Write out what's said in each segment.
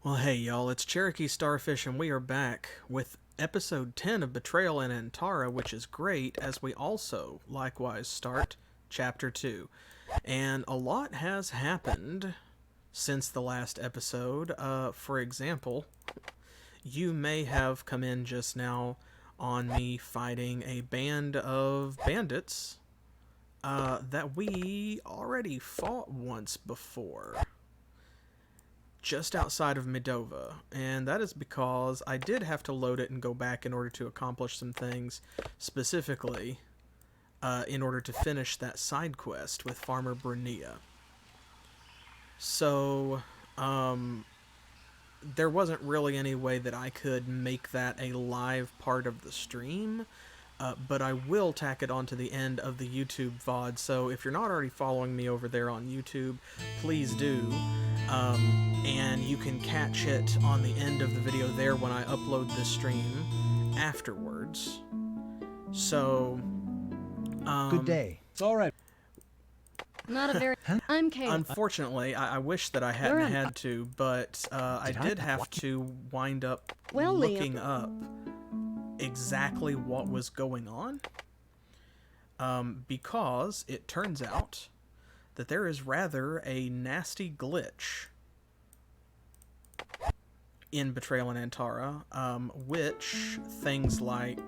Well, hey y'all, it's CherokeeStarfish, and we are back with episode 10 of Betrayal in Antara, which is great, as we also likewise start chapter 2. And a lot has happened since the last episode. For example, you may have come in just now on me fighting a band of bandits that we already fought once before, just outside of Medova, and that is because I did have to load it and go back in order to accomplish some things, specifically in order to finish that side quest with Farmer Brunia. So, there wasn't really any way that I could make that a live part of the stream, but I will tack it onto the end of the YouTube VOD, so if you're not already following me over there on YouTube, please do. And you can catch it on the end of the video there when I upload this stream afterwards. So, Good day. It's all right. Not a very... I'm Kate. Unfortunately, I wish that I hadn't had to, but I did have to wind up looking up exactly what was going on, because it turns out that there is rather a nasty glitch in Betrayal in Antara, which things like,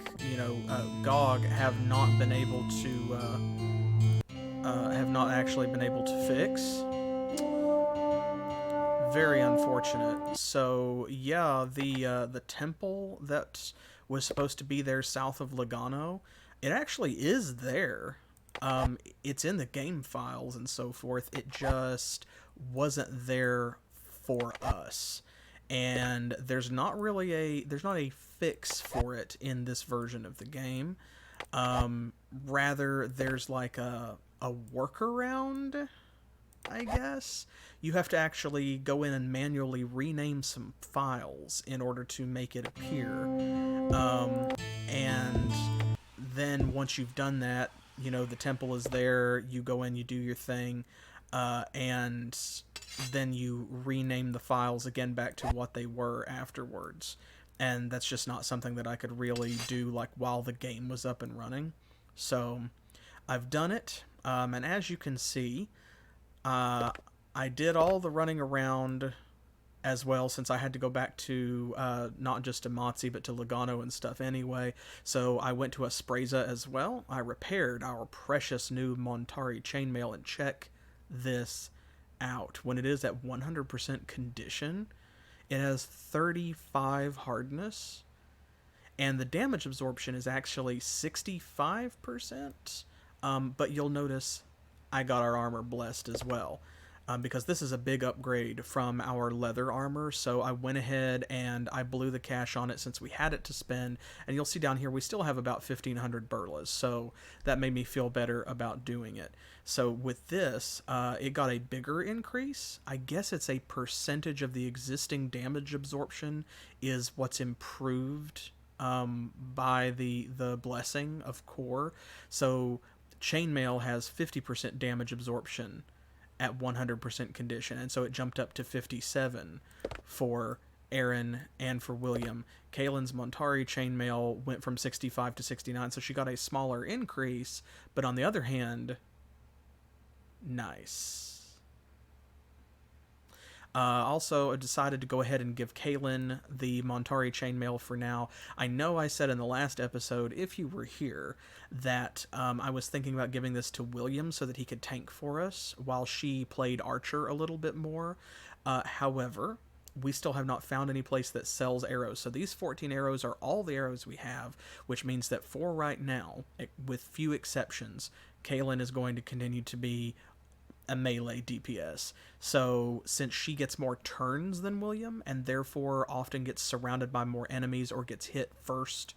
GOG have not been able to, actually been able to fix. Very unfortunate. So, yeah, the temple that was supposed to be there south of Lugano, it actually is there. It's in the game files and so forth. It just wasn't there for us. And there's not a fix for it in this version of the game. Rather, there's like a workaround, I guess. You have to actually go in and manually rename some files in order to make it appear. And then once you've done that, the temple is there, you go in, you do your thing, and then you rename the files again back to what they were afterwards. And that's just not something that I could really do like while the game was up and running. So I've done it, and as you can see, I did all the running around as well, since I had to go back to not just to Motzi but to Lugano and stuff anyway. So I went to Aspreza as well. I repaired our precious new Montari chainmail, and check this out. When it is at 100% condition, it has 35 hardness, and the damage absorption is actually 65%. But you'll notice I got our armor blessed as well, because this is a big upgrade from our leather armor. So I went ahead and I blew the cash on it since we had it to spend, and you'll see down here we still have about 1,500 burlas, so that made me feel better about doing it. So with this, it got a bigger increase. I guess it's a percentage of the existing damage absorption is what's improved by the blessing of core. So chainmail has 50% damage absorption at 100% condition, and so it jumped up to 57 for Aaron and for William. Kaylin's Montari chainmail went from 65 to 69, so she got a smaller increase, but on the other hand, nice. Also, I decided to go ahead and give Kaylin the Montari chainmail for now. I know I said in the last episode, if you were here, that I was thinking about giving this to William so that he could tank for us while she played Archer a little bit more. However, we still have not found any place that sells arrows. So these 14 arrows are all the arrows we have, which means that for right now, with few exceptions, Kaylin is going to continue to be a melee DPS. So since she gets more turns than William, and therefore often gets surrounded by more enemies or gets hit first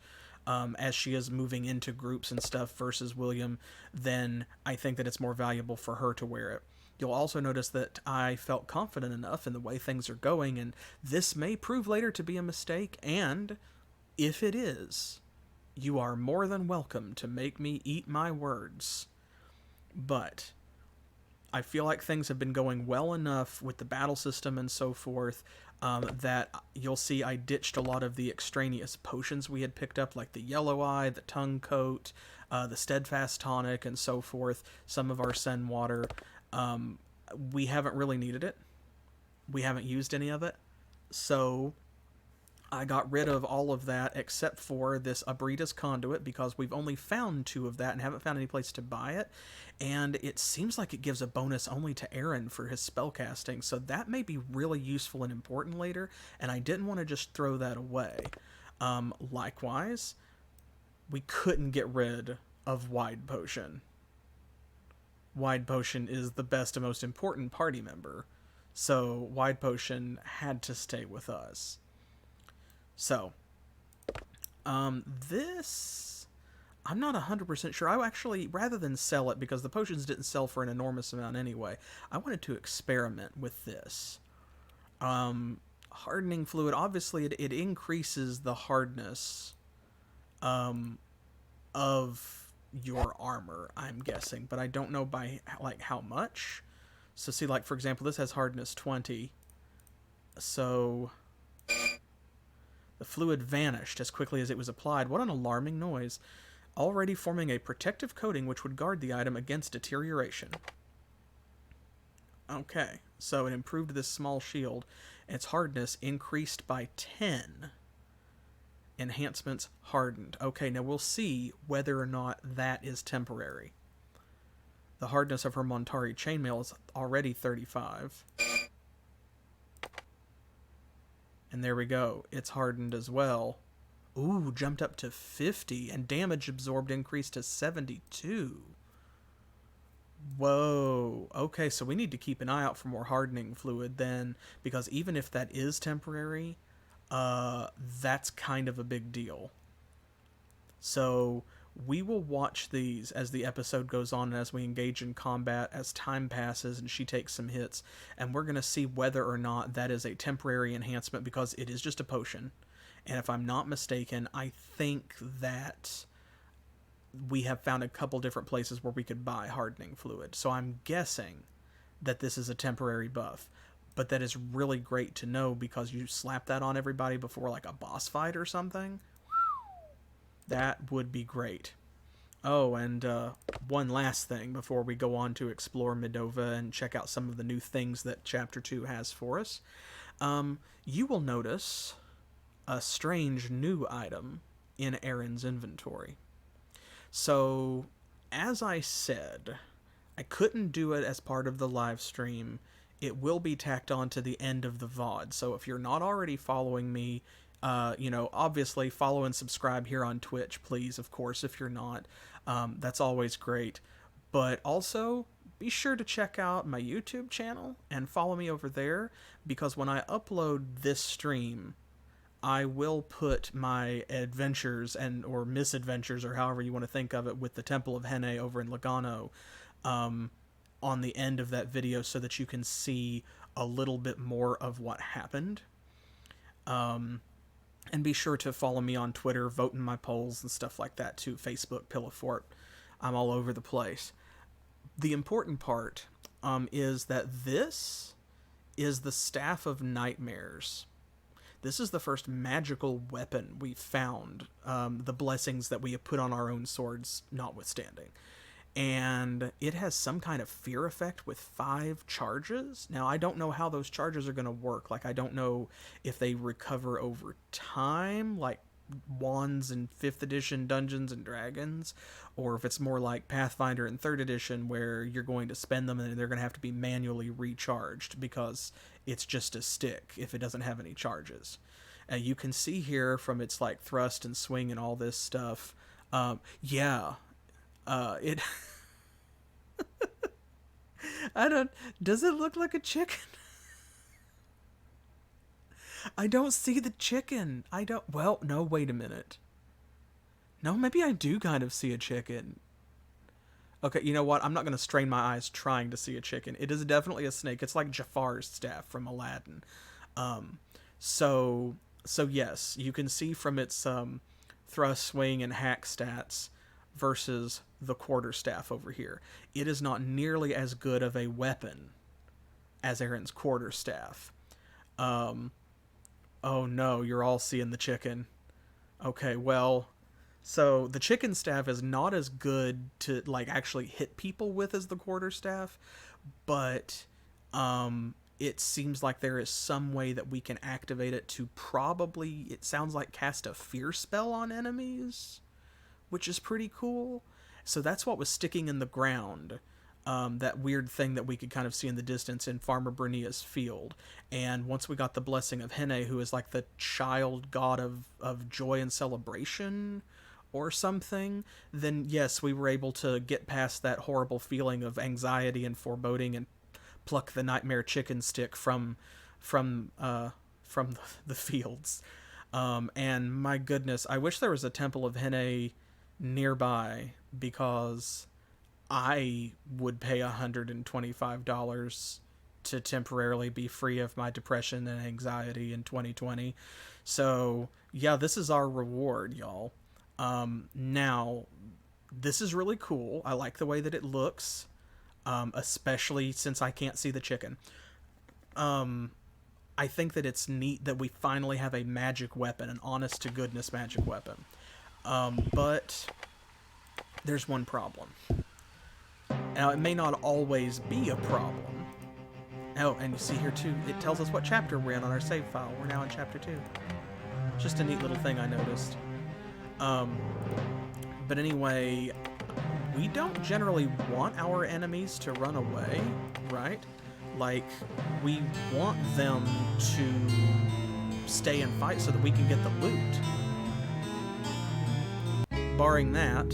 as she is moving into groups and stuff versus William, then I think that it's more valuable for her to wear it. You'll also notice that I felt confident enough in the way things are going, and this may prove later to be a mistake, and if it is, you are more than welcome to make me eat my words. But I feel like things have been going well enough with the battle system and so forth that you'll see I ditched a lot of the extraneous potions we had picked up, like the Yellow Eye, the Tongue Coat, the Steadfast Tonic, and so forth, some of our Sen Water. We haven't really needed it. We haven't used any of it. So I got rid of all of that except for this Abritas Conduit, because we've only found 2 of that and haven't found any place to buy it. And it seems like it gives a bonus only to Aaron for his spellcasting, so that may be really useful and important later, and I didn't want to just throw that away. Likewise, we couldn't get rid of Wide Potion. Wide Potion is the best and most important party member, so Wide Potion had to stay with us. So, this, I'm not 100% sure. I actually, rather than sell it, because the potions didn't sell for an enormous amount anyway, I wanted to experiment with this. Hardening fluid, obviously it increases the hardness of your armor, I'm guessing, but I don't know by, like, how much. So see, like, for example, this has hardness 20, so the fluid vanished as quickly as it was applied. What an alarming noise. Already forming a protective coating which would guard the item against deterioration. Okay, so it improved this small shield. Its hardness increased by 10. Enhancements hardened. Okay, now we'll see whether or not that is temporary. The hardness of her Montari chainmail is already 35. And there we go. It's hardened as well. Ooh, jumped up to 50, and damage absorbed increased to 72. Whoa. Okay, so we need to keep an eye out for more hardening fluid then, because even if that is temporary, that's kind of a big deal. So we will watch these as the episode goes on and as we engage in combat, as time passes and she takes some hits, and we're going to see whether or not that is a temporary enhancement, because it is just a potion. And if I'm not mistaken, I think that we have found a couple different places where we could buy hardening fluid. So I'm guessing that this is a temporary buff. But that is really great to know, because you slap that on everybody before, like, a boss fight or something. That would be great. Oh, and one last thing before we go on to explore Medova and check out some of the new things that Chapter 2 has for us. You will notice a strange new item in Aaron's inventory. So, as I said, I couldn't do it as part of the live stream. It will be tacked on to the end of the VOD. So if you're not already following me, obviously follow and subscribe here on Twitch, please, of course, if you're not. That's always great. But also, be sure to check out my YouTube channel and follow me over there, because when I upload this stream, I will put my adventures or misadventures, or however you want to think of it, with the Temple of Henne over in Lugano on the end of that video, so that you can see a little bit more of what happened. And be sure to follow me on Twitter, vote in my polls and stuff like that too. Facebook, Pillowfort. I'm all over the place. The important part is that this is the Staff of Nightmares. This is the first magical weapon we've found, the blessings that we have put on our own swords notwithstanding. And it has some kind of fear effect with 5 charges. Now, I don't know how those charges are going to work. Like, I don't know if they recover over time, like wands in 5th edition Dungeons and Dragons, or if it's more like Pathfinder in 3rd edition, where you're going to spend them and they're going to have to be manually recharged, because it's just a stick if it doesn't have any charges. You can see here from its, like, thrust and swing and all this stuff. It does it look like a chicken? I don't see the chicken. No, wait a minute. No, maybe I do kind of see a chicken. Okay, you know what? I'm not going to strain my eyes trying to see a chicken. It is definitely a snake. It's like Jafar's staff from Aladdin. So yes, you can see from its thrust, swing, and hack stats versus the quarterstaff over here. It is not nearly as good of a weapon as Aaron's quarterstaff. Oh no, you're all seeing the chicken. Okay, well, so the chicken staff is not as good to like actually hit people with as the quarterstaff, but it seems like there is some way that we can activate it to probably, it sounds like, cast a fear spell on enemies, which is pretty cool. So that's what was sticking in the ground. That weird thing that we could kind of see in the distance in Farmer Bernia's field. And once we got the blessing of Henne, who is like the child god of joy and celebration or something, then yes, we were able to get past that horrible feeling of anxiety and foreboding and pluck the nightmare chicken stick from the fields. And my goodness, I wish there was a temple of Henne nearby, because I would pay $125 to temporarily be free of my depression and anxiety in 2020. So yeah, this is our reward, y'all. Now, this is really cool. I like the way that it looks, especially since I can't see the chicken. I think that it's neat that we finally have a magic weapon, an honest-to-goodness magic weapon. But there's one problem. Now, it may not always be a problem. Oh, and you see here, too, it tells us what chapter we're in on our save file. We're now in chapter 2. Just a neat little thing I noticed. But anyway, we don't generally want our enemies to run away, right? Like, we want them to stay and fight so that we can get the loot. Barring that,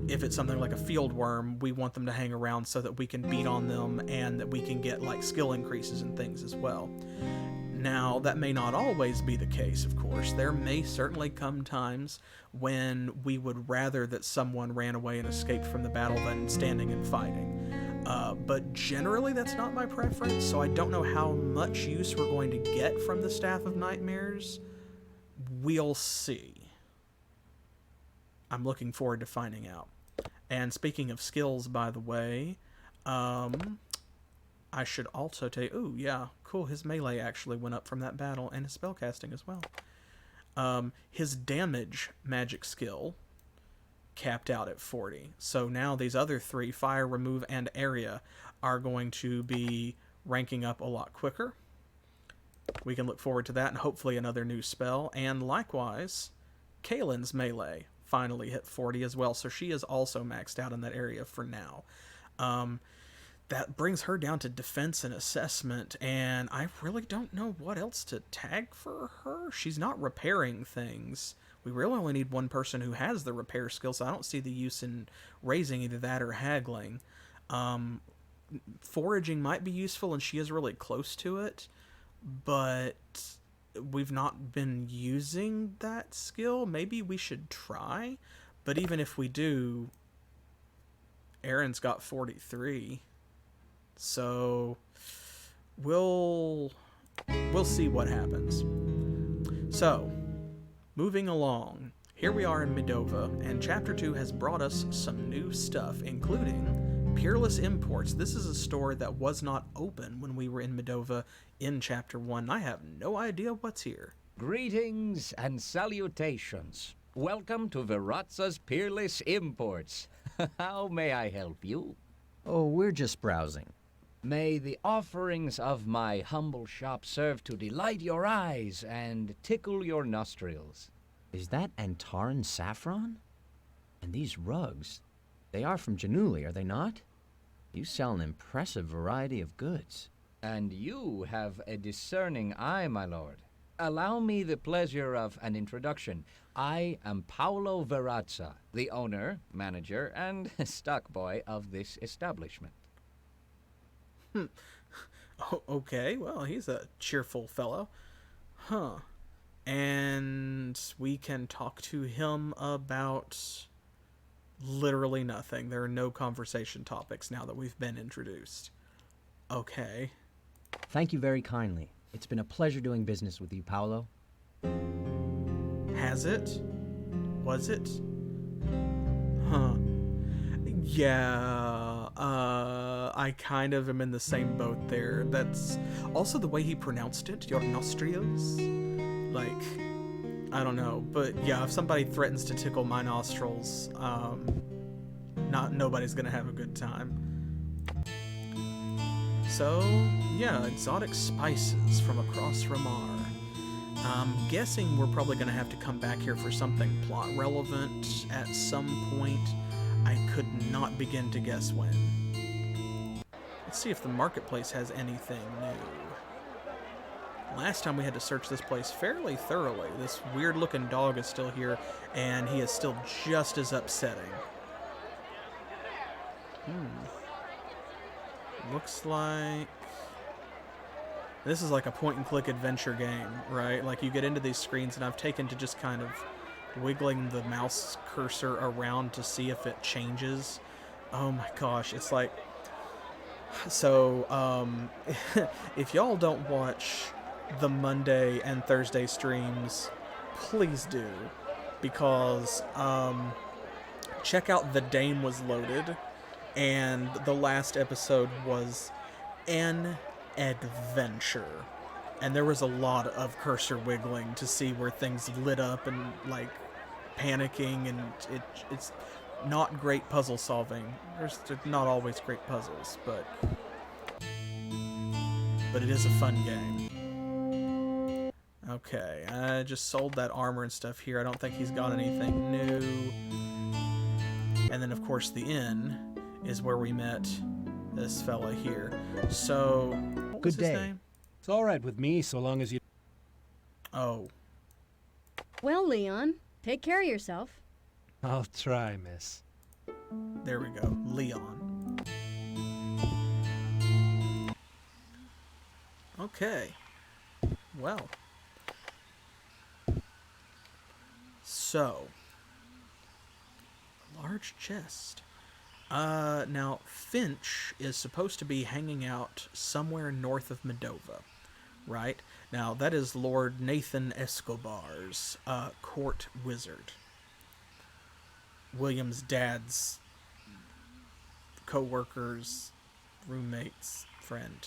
if it's something like a field worm, we want them to hang around so that we can beat on them and that we can get like skill increases and things as well. Now, that may not always be the case, of course. There may certainly come times when we would rather that someone ran away and escaped from the battle than standing and fighting. But generally, that's not my preference, so I don't know how much use we're going to get from the Staff of Nightmares. We'll see. I'm looking forward to finding out. And speaking of skills, by the way, I should also tell you... Ooh, yeah, cool. His melee actually went up from that battle, and his spellcasting as well. His damage magic skill capped out at 40. So now these other three, fire, remove, and area, are going to be ranking up a lot quicker. We can look forward to that, and hopefully another new spell. And likewise, Kaylin's melee finally hit 40 as well, so she is also maxed out in that area for now. That brings her down to defense and assessment, and I really don't know what else to tag for her. She's not repairing things. We really only need one person who has the repair skill, so I don't see the use in raising either that or haggling. Foraging might be useful, and she is really close to it, but we've not been using that skill. Maybe we should try, but even if we do, Aaron's got 43, so we'll see what happens. So, moving along, here we are in Medova, and Chapter 2 has brought us some new stuff, including Peerless Imports. This is a store that was not open when we were in Medova in Chapter 1. I have no idea what's here. Greetings and salutations. Welcome to Verazza's Peerless Imports. How may I help you? Oh, we're just browsing. May the offerings of my humble shop serve to delight your eyes and tickle your nostrils. Is that Antaran saffron? And these rugs, they are from Januli, are they not? You sell an impressive variety of goods. And you have a discerning eye, my lord. Allow me the pleasure of an introduction. I am Paolo Verazza, the owner, manager, and stock boy of this establishment. Oh, okay, well, he's a cheerful fellow. Huh. And we can talk to him about literally nothing. There are no conversation topics now that we've been introduced. Okay. Thank you very kindly. It's been a pleasure doing business with you, Paolo. Has it? Was it? Huh. Yeah, I kind of am in the same boat there. That's also the way he pronounced it, your nostrils. Like, I don't know, but yeah, if somebody threatens to tickle my nostrils, nobody's gonna have a good time. So, yeah, exotic spices from across Ramar. I'm guessing we're probably gonna have to come back here for something plot relevant at some point. I could not begin to guess when. Let's see if the marketplace has anything new. Last time we had to search this place fairly thoroughly. This weird-looking dog is still here, and he is still just as upsetting. Looks like... this is like a point-and-click adventure game, right? Like, you get into these screens, and I've taken to just kind of wiggling the mouse cursor around to see if it changes. Oh my gosh, it's like... so, if y'all don't watch the Monday and Thursday streams, please do, because, check out The Dame Was Loaded, and the last episode was an adventure. And there was a lot of cursor wiggling to see where things lit up and, like, panicking, and it's not great puzzle solving. There's not always great puzzles, but it is a fun game. Okay, I just sold that armor and stuff here. I don't think he's got anything new. And then, of course, the inn is where we met this fella here. So, what was his name? It's all right with me, so long as you... Oh. Well, Leon, take care of yourself. I'll try, miss. There we go. Leon. Okay. Well. So. Large chest. Now, Finch is supposed to be hanging out somewhere north of Medova, right? Now, that is Lord Nathan Escobar's court wizard. William's dad's co-workers, roommates, friend,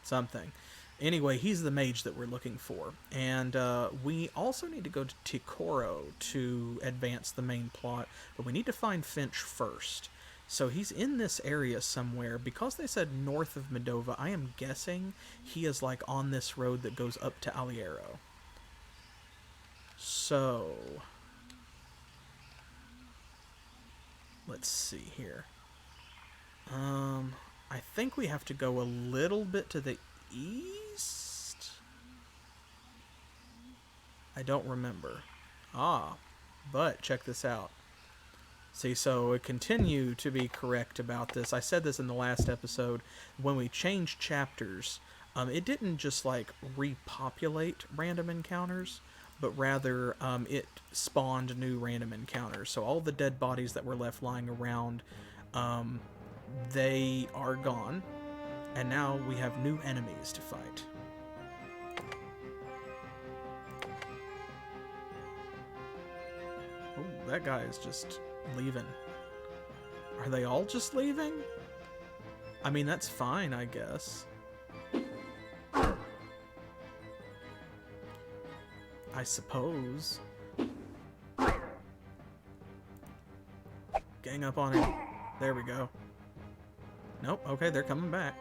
something. Anyway, he's the mage that we're looking for. And we also need to go to Ticoro to advance the main plot, but we need to find Finch first. So he's in this area somewhere. Because they said north of Medova, I am guessing he is like on this road that goes up to Aliero. So... let's see here. I think we have to go a little bit to the east? I don't remember. But check this out. See, so I continue to be correct about this. I said this in the last episode. When we changed chapters, it didn't just like repopulate random encounters, but rather it spawned new random encounters. So all the dead bodies that were left lying around, they are gone, and now we have new enemies to fight. Oh, that guy is just leaving. Are they all just leaving? I mean, that's fine, I guess. I suppose. Gang up on him. There we go. Nope, okay, they're coming back.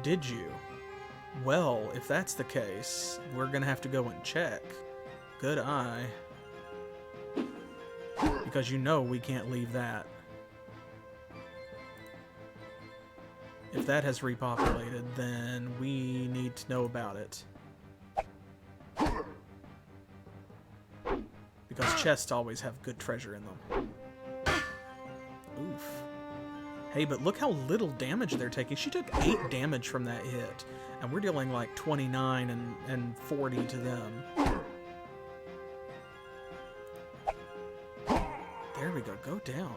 Did you? Well, if that's the case, we're gonna have to go and check. Good eye. Because you know we can't leave that. If that has repopulated, then we need to know about it. Because chests always have good treasure in them. Oof. Hey, but look how little damage they're taking. She took 8 damage from that hit. And we're dealing like 29 and 40 to them. There we go. Go down.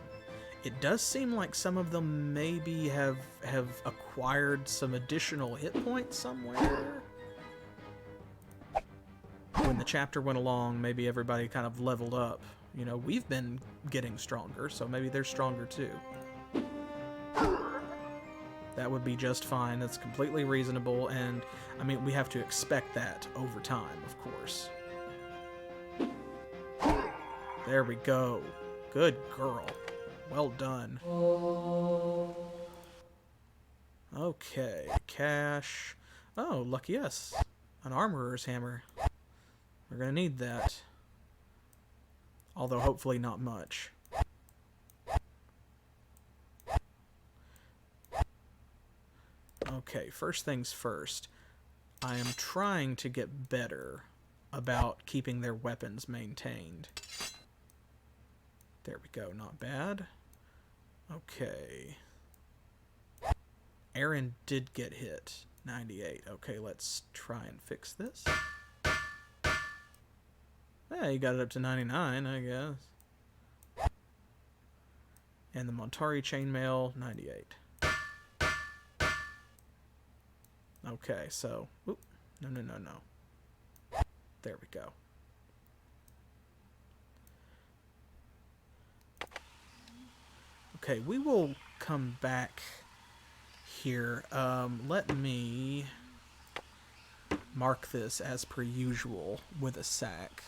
It does seem like some of them maybe have acquired some additional hit points somewhere. When when the chapter went along, maybe everybody kind of leveled up. You know, we've been getting stronger, so maybe they're stronger too. That would be just fine. That's completely reasonable, and I mean, we have to expect that over time, of course. There we go. Good girl. Well done. Okay, cash. Oh, lucky us. An armorer's hammer. We're gonna need that. Although hopefully not much. Okay, first things first. I am trying to get better about keeping their weapons maintained. There we go, not bad. Okay. Aaron did get hit. 98. Okay, let's try and fix this. Yeah, you got it up to 99, I guess. And the Montari chainmail, 98. Okay, so... Oop, no. There we go. Okay, we will come back here. Let me mark this as per usual with a sack.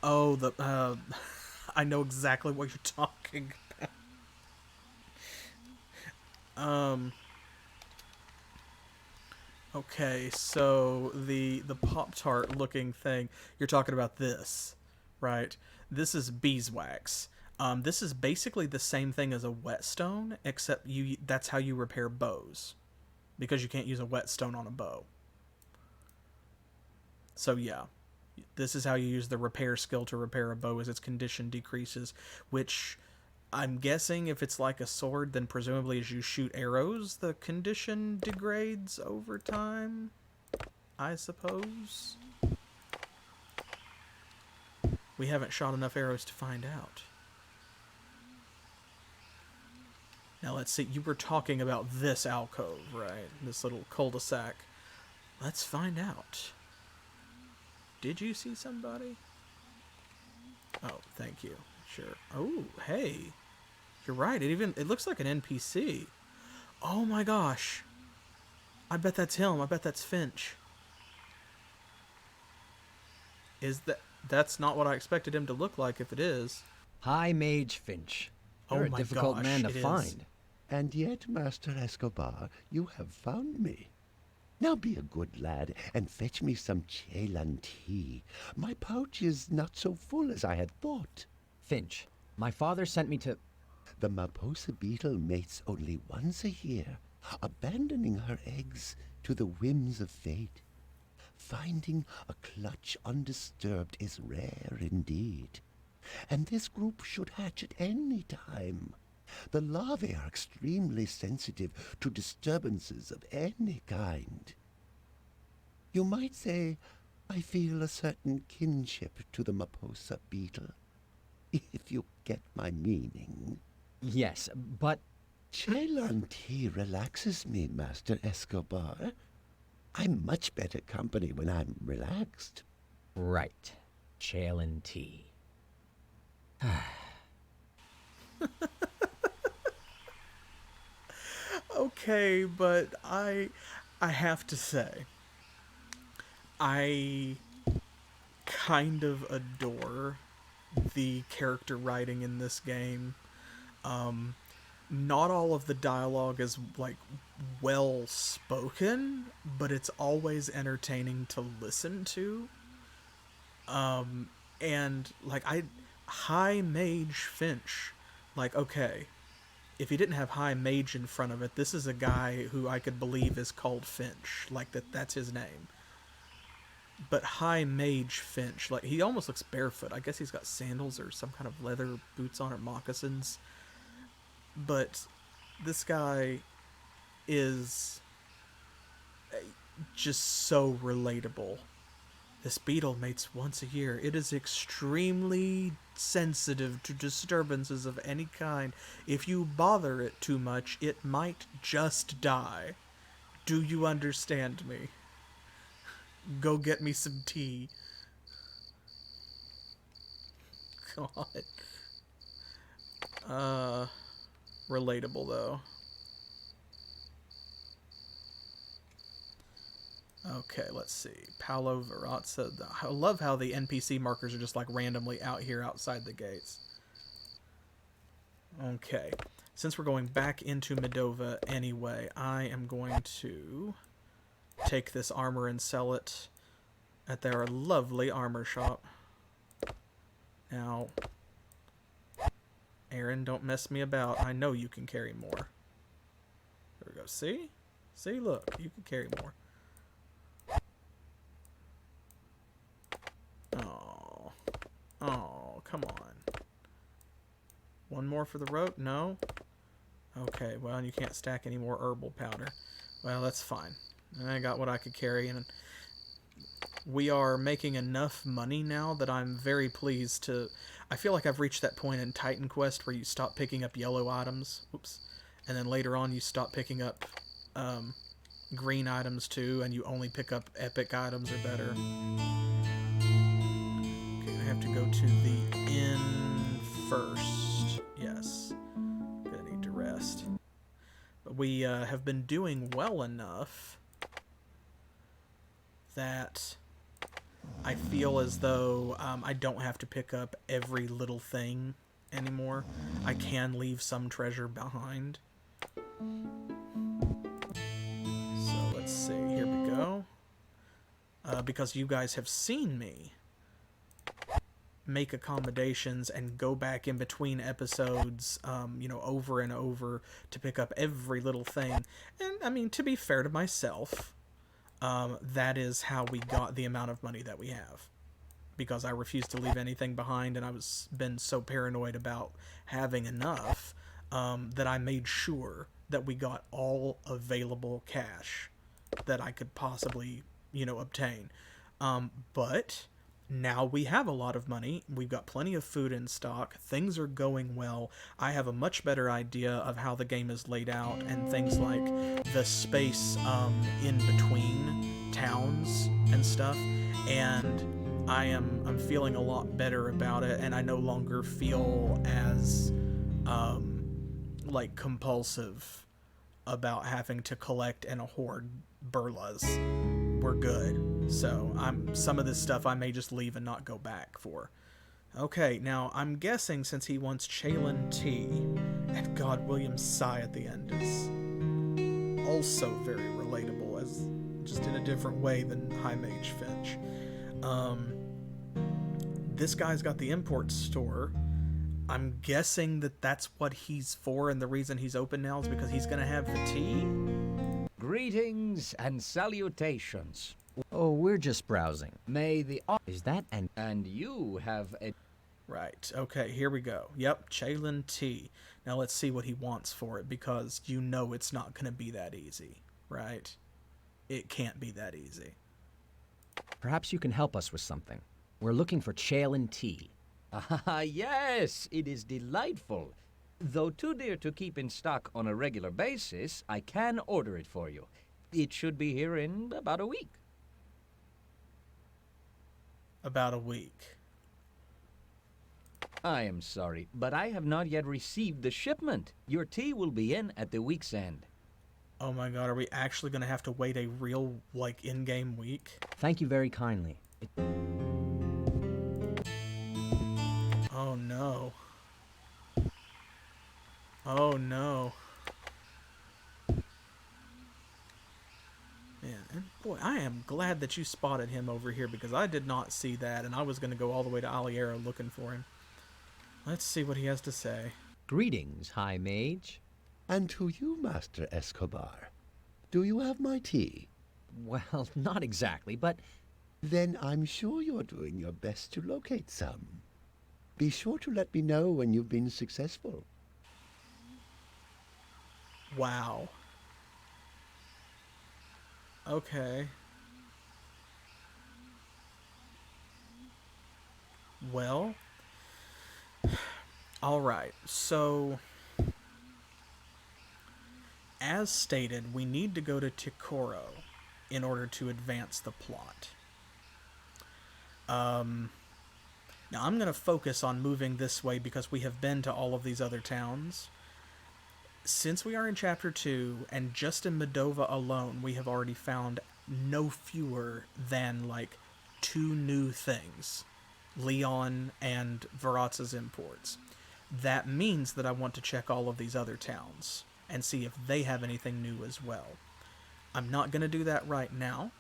Oh, I know exactly what you're talking about. Okay, so the Pop-Tart looking thing, you're talking about this, right? This is beeswax. This is basically the same thing as a whetstone, except that's how you repair bows. Because you can't use a whetstone on a bow. So yeah, this is how you use the repair skill to repair a bow as its condition decreases, which I'm guessing if it's like a sword, then presumably as you shoot arrows, the condition degrades over time, I suppose. We haven't shot enough arrows to find out. Now let's see, you were talking about this alcove, right? This little cul-de-sac. Let's find out. Did you see somebody? Oh, thank you. Sure. Oh, hey. You're right, it looks like an NPC. Oh my gosh. I bet that's him. I bet that's Finch. That's not what I expected him to look like if it is. High Mage Finch. You're Oh a my difficult gosh, man to it is. find. And yet, Master Escobar, you have found me. Now be a good lad and fetch me some Ceylon tea. My pouch is not so full as I had thought. Finch, my father sent me to... The Maposa beetle mates only once a year, abandoning her eggs to the whims of fate. Finding a clutch undisturbed is rare indeed, and this group should hatch at any time. The larvae are extremely sensitive to disturbances of any kind. You might say I feel a certain kinship to the Maposa beetle, if you get my meaning. Yes, but... Ceylon tea relaxes me, Master Escobar. I'm much better company when I'm relaxed. Right. Ceylon tea. Okay, but I have to say, I kind of adore the character writing in this game. Not all of the dialogue is like well spoken, but it's always entertaining to listen to. And like High Mage Finch, like, okay, if he didn't have High Mage in front of it, this is a guy who I could believe is called Finch, like that's his name. But High Mage Finch, like, he almost looks barefoot. I guess he's got sandals or some kind of leather boots on or moccasins. But this guy is just so relatable. This beetle mates once a year. It is extremely sensitive to disturbances of any kind. If you bother it too much, it might just die. Do you understand me? Go get me some tea. God. Relatable, though. Okay, let's see. Paolo Verazza. I love how the NPC markers are just like randomly out here outside the gates. Okay. Since we're going back into Medova anyway, I am going to take this armor and sell it at their lovely armor shop. Now, Aaron, don't mess me about. I know you can carry more. There we go. See? See, look. You can carry more. Oh. Oh, come on. One more for the rope? No? Okay, well, you can't stack any more herbal powder. Well, that's fine. I got what I could carry, and we are making enough money now that I'm very pleased to... I feel like I've reached that point in Titan Quest where you stop picking up yellow items. Oops. And then later on you stop picking up green items too, and you only pick up epic items or better. Okay, I have to go to the inn first. Yes. Gonna need to rest. But we have been doing well enough that I feel as though I don't have to pick up every little thing anymore. I can leave some treasure behind. So let's see, here we go. Because you guys have seen me make accommodations and go back in between episodes, you know, over and over to pick up every little thing. And, I mean, to be fair to myself, that is how we got the amount of money that we have. Because I refused to leave anything behind, and I was been so paranoid about having enough that I made sure that we got all available cash that I could possibly, you know, obtain. But now we have a lot of money. We've got plenty of food in stock. Things are going well. I have a much better idea of how the game is laid out and things like the space in between towns and stuff. And I'm feeling a lot better about it, and I no longer feel as like compulsive about having to collect and hoard burlas. We're good. So some of this stuff I may just leave and not go back for. Okay, now I'm guessing since he wants Chalen T, and God, William's sigh at the end is also very relatable, as just in a different way than High Mage Finch. This guy's got the import store. I'm guessing that that's what he's for, and the reason he's open now is because he's gonna have the tea. Greetings and salutations. Oh, we're just browsing. May the... Is that an... And you have a... Right, okay, here we go. Yep, Chalen T. Now let's see what he wants for it, because you know it's not gonna be that easy, right? It can't be that easy. Perhaps you can help us with something. We're looking for Chalen Tea. Ah, yes, it is delightful. Though too dear to keep in stock on a regular basis, I can order it for you. It should be here in about a week. About a week. I am sorry, but I have not yet received the shipment. Your tea will be in at the week's end. Oh my god, are we actually gonna have to wait a real, like, in-game week? Thank you very kindly. Oh no. Oh no. Man, and boy, I am glad that you spotted him over here, because I did not see that, and I was going to go all the way to Aliero looking for him. Let's see what he has to say. Greetings, High Mage. And to you, Master Escobar. Do you have my tea? Well, not exactly, but... Then I'm sure you're doing your best to locate some. Be sure to let me know when you've been successful. Wow. Okay. Well. Alright, so... As stated, we need to go to Tikoro. in order to advance the plot. Now I'm going to focus on moving this way because we have been to all of these other towns. Since we are in Chapter 2, and just in Medova alone, we have already found no fewer than, like, 2 new things. Leon and Verazza's imports. That means that I want to check all of these other towns and see if they have anything new as well. I'm not going to do that right now.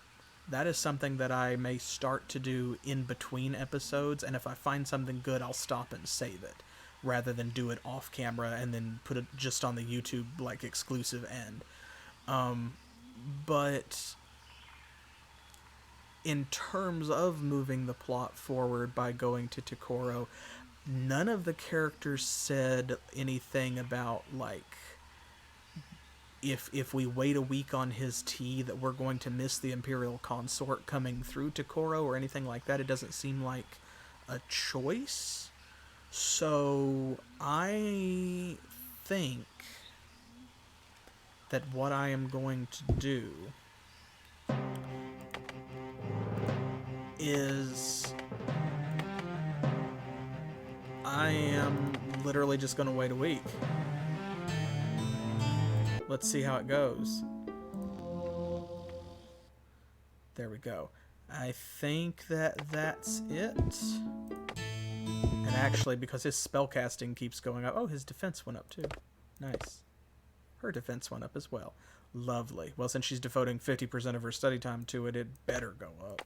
That is something that I may start to do in between episodes, and if I find something good, I'll stop and save it, rather than do it off camera and then put it just on the YouTube, like, exclusive end. But in terms of moving the plot forward by going to Tokoro, none of the characters said anything about, like, if we wait a week on his tea that we're going to miss the Imperial Consort coming through Tokoro or anything like that. It doesn't seem like a choice. So I think that what I am going to do is I am literally just going to wait a week. Let's see how it goes. There we go. I think that that's it. And actually, because his spellcasting keeps going up... Oh, his defense went up too. Nice. Her defense went up as well. Lovely. Well, since she's devoting 50% of her study time to it, it better go up.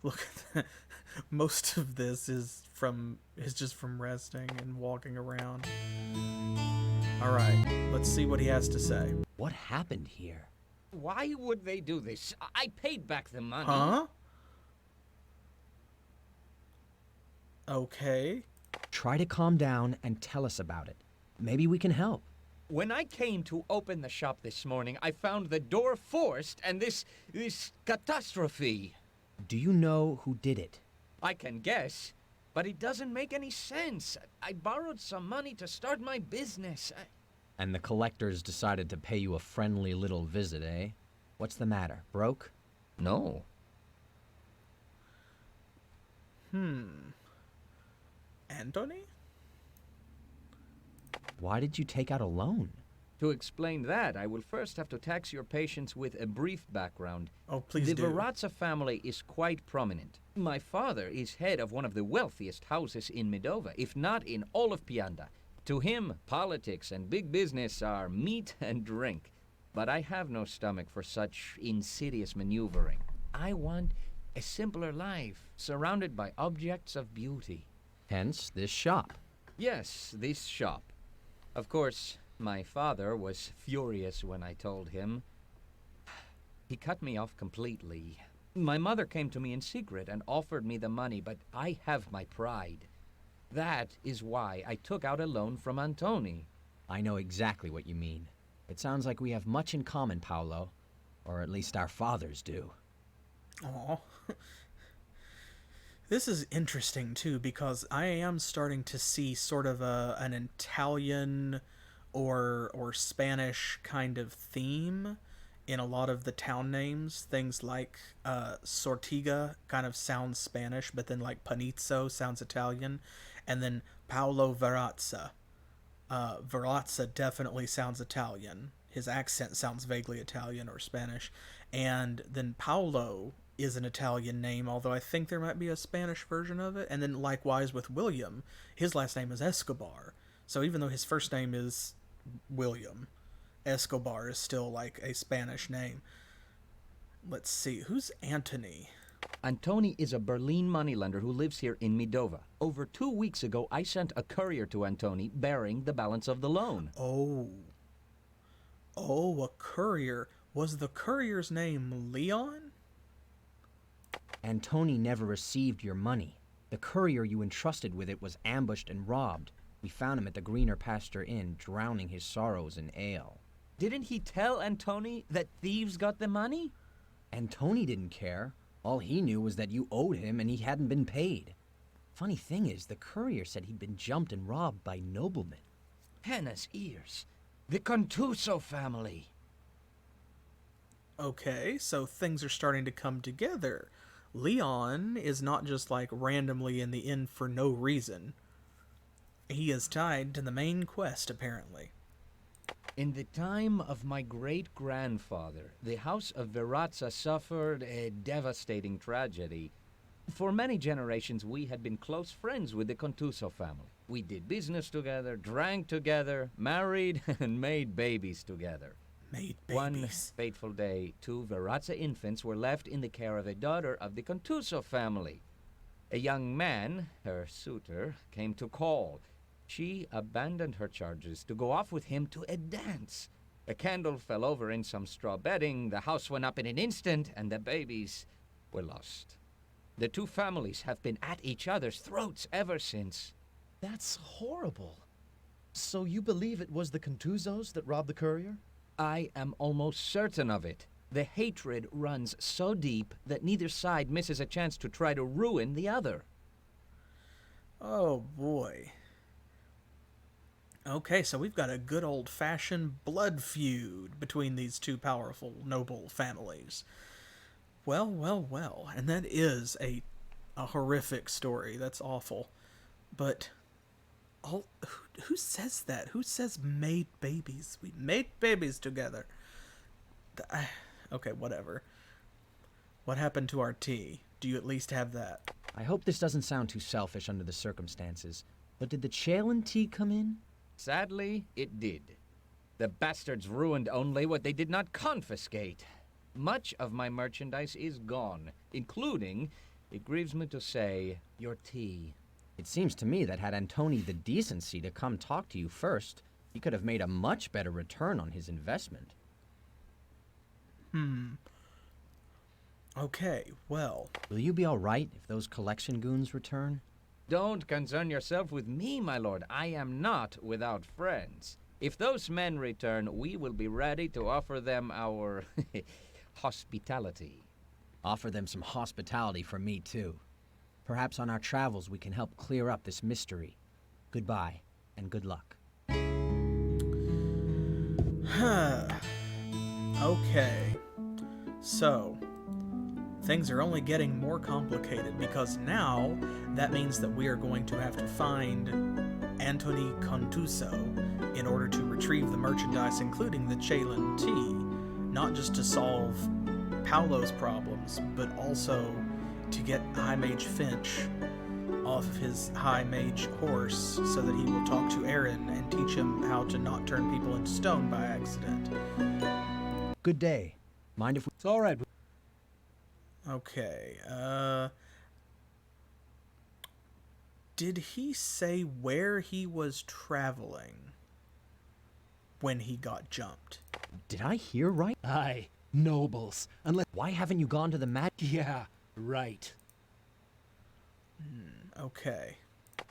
Look at that. Most of this is just from resting and walking around. Alright, let's see what he has to say. What happened here? Why would they do this? I paid back the money. Huh? Okay. Try to calm down and tell us about it. Maybe we can help. When I came to open the shop this morning, I found the door forced and this catastrophe. Do you know who did it? I can guess, but it doesn't make any sense. I borrowed some money to start my business. And the collectors decided to pay you a friendly little visit, eh? What's the matter? Broke? No. Anthony? Why did you take out a loan? To explain that, I will first have to tax your patience with a brief background. Oh, please the do. Verazza family is quite prominent. My father is head of one of the wealthiest houses in Medova, if not in all of Pianda. To him, politics and big business are meat and drink. But I have no stomach for such insidious maneuvering. I want a simpler life, surrounded by objects of beauty. Hence, this shop. Yes, this shop. Of course, my father was furious when I told him. He cut me off completely. My mother came to me in secret and offered me the money, but I have my pride. That is why I took out a loan from Antoni. I know exactly what you mean. It sounds like we have much in common, Paolo. Or at least our fathers do. Aw. This is interesting, too, because I am starting to see sort of an Italian or Spanish kind of theme in a lot of the town names. Things like Sortiga kind of sounds Spanish, but then like Panizzo sounds Italian. And then Paolo Verazza. Verazza definitely sounds Italian. His accent sounds vaguely Italian or Spanish. And then Paolo is an Italian name, although I think there might be a Spanish version of it. And then likewise with William, his last name is Escobar. So even though his first name is William, Escobar is still like a Spanish name. Let's see, who's Antony? Antoni is a Berlin moneylender who lives here in Medova. Over 2 weeks ago, I sent a courier to Antoni bearing the balance of the loan. Oh, a courier. Was the courier's name Leon? Antoni never received your money. The courier you entrusted with it was ambushed and robbed. We found him at the Greener Pasture Inn, drowning his sorrows in ale. Didn't he tell Antoni that thieves got the money? Antoni didn't care. All he knew was that you owed him and he hadn't been paid. Funny thing is, the courier said he'd been jumped and robbed by noblemen. Henne's ears. The Contuso family. Okay, so things are starting to come together. Leon is not just like randomly in the inn for no reason. He is tied to the main quest, apparently. In the time of my great-grandfather, the House of Verazza suffered a devastating tragedy. For many generations, we had been close friends with the Contuso family. We did business together, drank together, married, and made babies together. Made One babies. fateful day, 2 Verazza infants were left in the care of a daughter of the Contuso family. A young man, her suitor, came to call. She abandoned her charges to go off with him to a dance. A candle fell over in some straw bedding, the house went up in an instant, and the babies were lost. The 2 families have been at each other's throats ever since. That's horrible. So you believe it was the Contuzos that robbed the courier? I am almost certain of it. The hatred runs so deep that neither side misses a chance to try to ruin the other. Oh boy. Okay, so we've got a good old-fashioned blood feud between these two powerful, noble families. Well, well, well. And that is a horrific story. That's awful. But who says that? Who says made babies? We made babies together. Okay, whatever. What happened to our tea? Do you at least have that? I hope this doesn't sound too selfish under the circumstances, but did the Chalin tea come in? Sadly, it did. The bastards ruined only what they did not confiscate. Much of my merchandise is gone, including, it grieves me to say, your tea. It seems to me that had Antoni the decency to come talk to you first, he could have made a much better return on his investment. Okay, well. Will you be all right if those collection goons return? Don't concern yourself with me, my lord. I am not without friends. If those men return, we will be ready to offer them our hospitality. Offer them some hospitality from me, too. Perhaps on our travels we can help clear up this mystery. Goodbye, and good luck. Okay. So, things are only getting more complicated because now that means that we are going to have to find Antoni Contuso in order to retrieve the merchandise, including the Chalin tea, not just to solve Paolo's problems, but also to get High Mage Finch off of his High Mage horse so that he will talk to Aaron and teach him how to not turn people into stone by accident. Good day. Mind if we... It's all right. Okay, did he say where he was traveling when he got jumped? Did I hear right? Aye, nobles. Unless... Why haven't you gone to the mat? Yeah, right. Okay.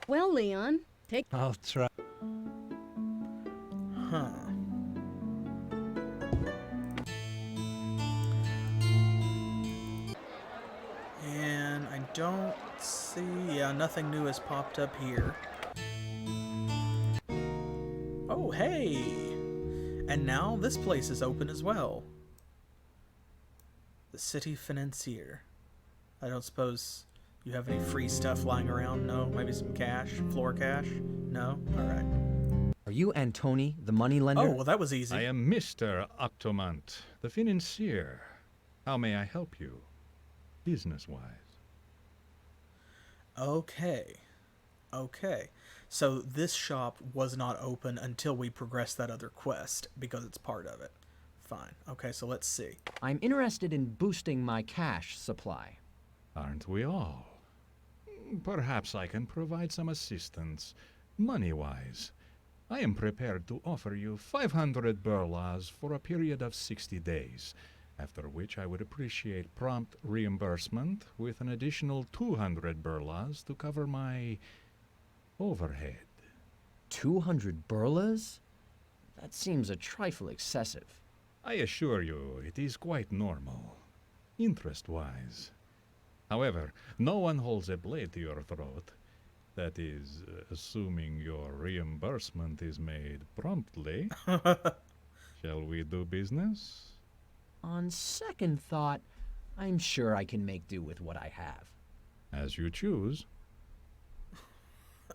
Well, Leon, take... I'll try. Huh. And I don't see... Yeah, nothing new has popped up here. Oh, hey! And now this place is open as well. The City Financier. I don't suppose you have any free stuff lying around? No? Maybe some cash? Floor cash? No? Alright. Are you Antoni, the moneylender? Oh, well that was easy. I am Mr. Octomant, the financier. How may I help you, business-wise? Okay. Okay. So this shop was not open until we progressed that other quest, because it's part of it. Fine. Okay, so let's see. I'm interested in boosting my cash supply. Aren't we all? Perhaps I can provide some assistance, money-wise. I am prepared to offer you 500 burlas for a period of 60 days, after which I would appreciate prompt reimbursement with an additional 200 burlas to cover my overhead. 200 burlas? That seems a trifle excessive. I assure you, it is quite normal, interest-wise. However, no one holds a blade to your throat. That is, assuming your reimbursement is made promptly. Shall we do business? On second thought, I'm sure I can make do with what I have. As you choose.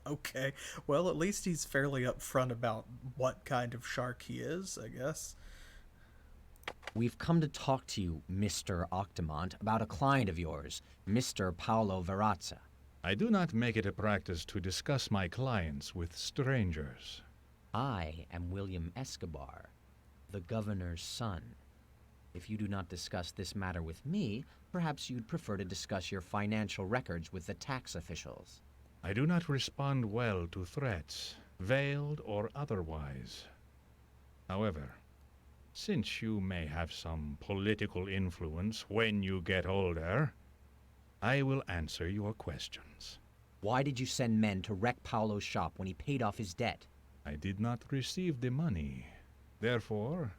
Okay, well, at least he's fairly upfront about what kind of shark he is, I guess. We've come to talk to you, Mr. Octomont, about a client of yours, Mr. Paolo Verazza. I do not make it a practice to discuss my clients with strangers. I am William Escobar, the governor's son. If you do not discuss this matter with me, perhaps you'd prefer to discuss your financial records with the tax officials. I do not respond well to threats, veiled or otherwise. However, since you may have some political influence when you get older, I will answer your questions. Why did you send men to wreck Paolo's shop when he paid off his debt? I did not receive the money. Therefore,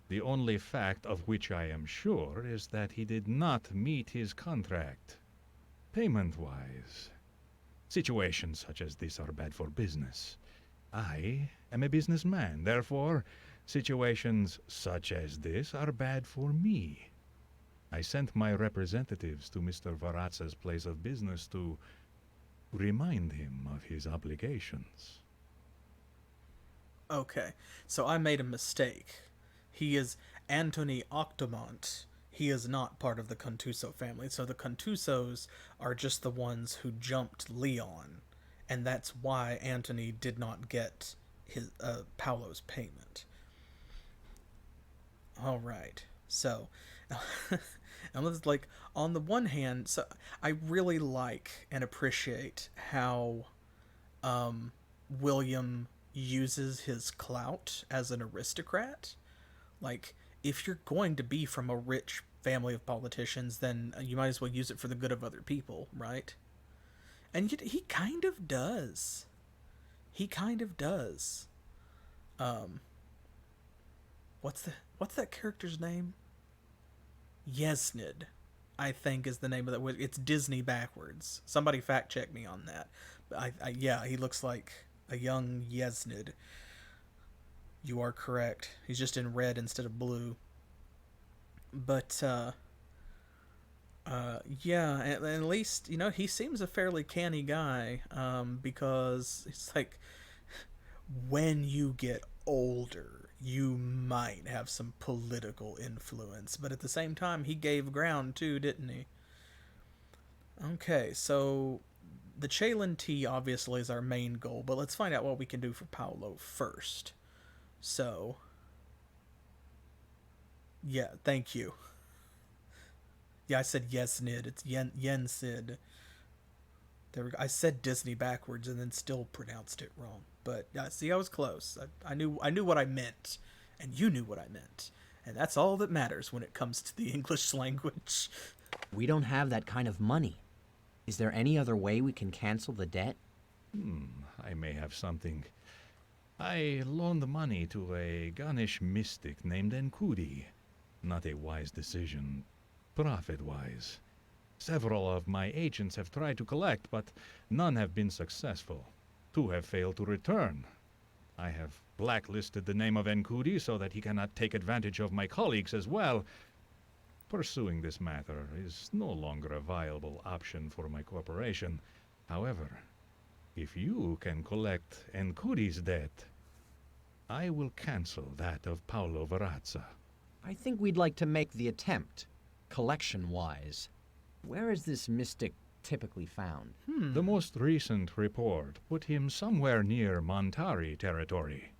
the only fact of which I am sure is that he did not meet his contract. Payment-wise, situations such as this are bad for business. I am a businessman, therefore, situations such as this are bad for me. I sent my representatives to Mr. Verazza's place of business to remind him of his obligations. Okay, so I made a mistake. He is Antony Octomont. He is not part of the Contuso family. So the Contusos are just the ones who jumped Leon. And that's why Antony did not get his Paolo's payment. All right. So, and let's, like, on the one hand, so I really like and appreciate how William uses his clout as an aristocrat. Like, if you're going to be from a rich family of politicians, then you might as well use it for the good of other people, right? And yet he kind of does. He kind of does. What's that character's name? Yesnid, I think, is the name of that. It's Disney backwards. Somebody fact check me on that. But yeah, he looks like a young Yesnid. You are correct. He's just in red instead of blue. But yeah, and at least, you know, he seems a fairly canny guy, because it's like, when you get older, you might have some political influence, but at the same time, he gave ground too, didn't he? Okay, so the Chalen tea obviously is our main goal, but let's find out what we can do for Paolo first. So, yeah, thank you. Yeah, I said Yesnid. It's Yensid. There we go. I said Disney backwards and then still pronounced it wrong. But yeah, see, I was close. I knew what I meant, and you knew what I meant, and that's all that matters when it comes to the English language. We don't have that kind of money. Is there any other way we can cancel the debt? I may have something. I loaned money to a Ganesh mystic named Enkudi. Not a wise decision, profit-wise. Several of my agents have tried to collect, but none have been successful. 2 have failed to return. I have blacklisted the name of Enkudi so that he cannot take advantage of my colleagues as well. Pursuing this matter is no longer a viable option for my corporation. However, if you can collect Enkudi's debt, I will cancel that of Paolo Verazza. I think we'd like to make the attempt, collection-wise. Where is this mystic typically found? The most recent report put him somewhere near Montari territory.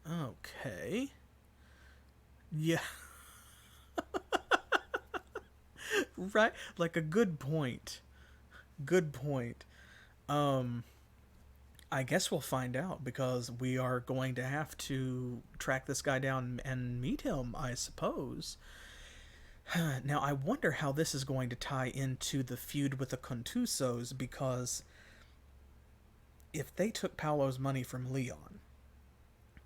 Okay. Yeah. Right, like a good point. Good point. I guess we'll find out, because we are going to have to track this guy down and meet him, I suppose. Now, I wonder how this is going to tie into the feud with the Contusos, because if they took Paolo's money from Leon,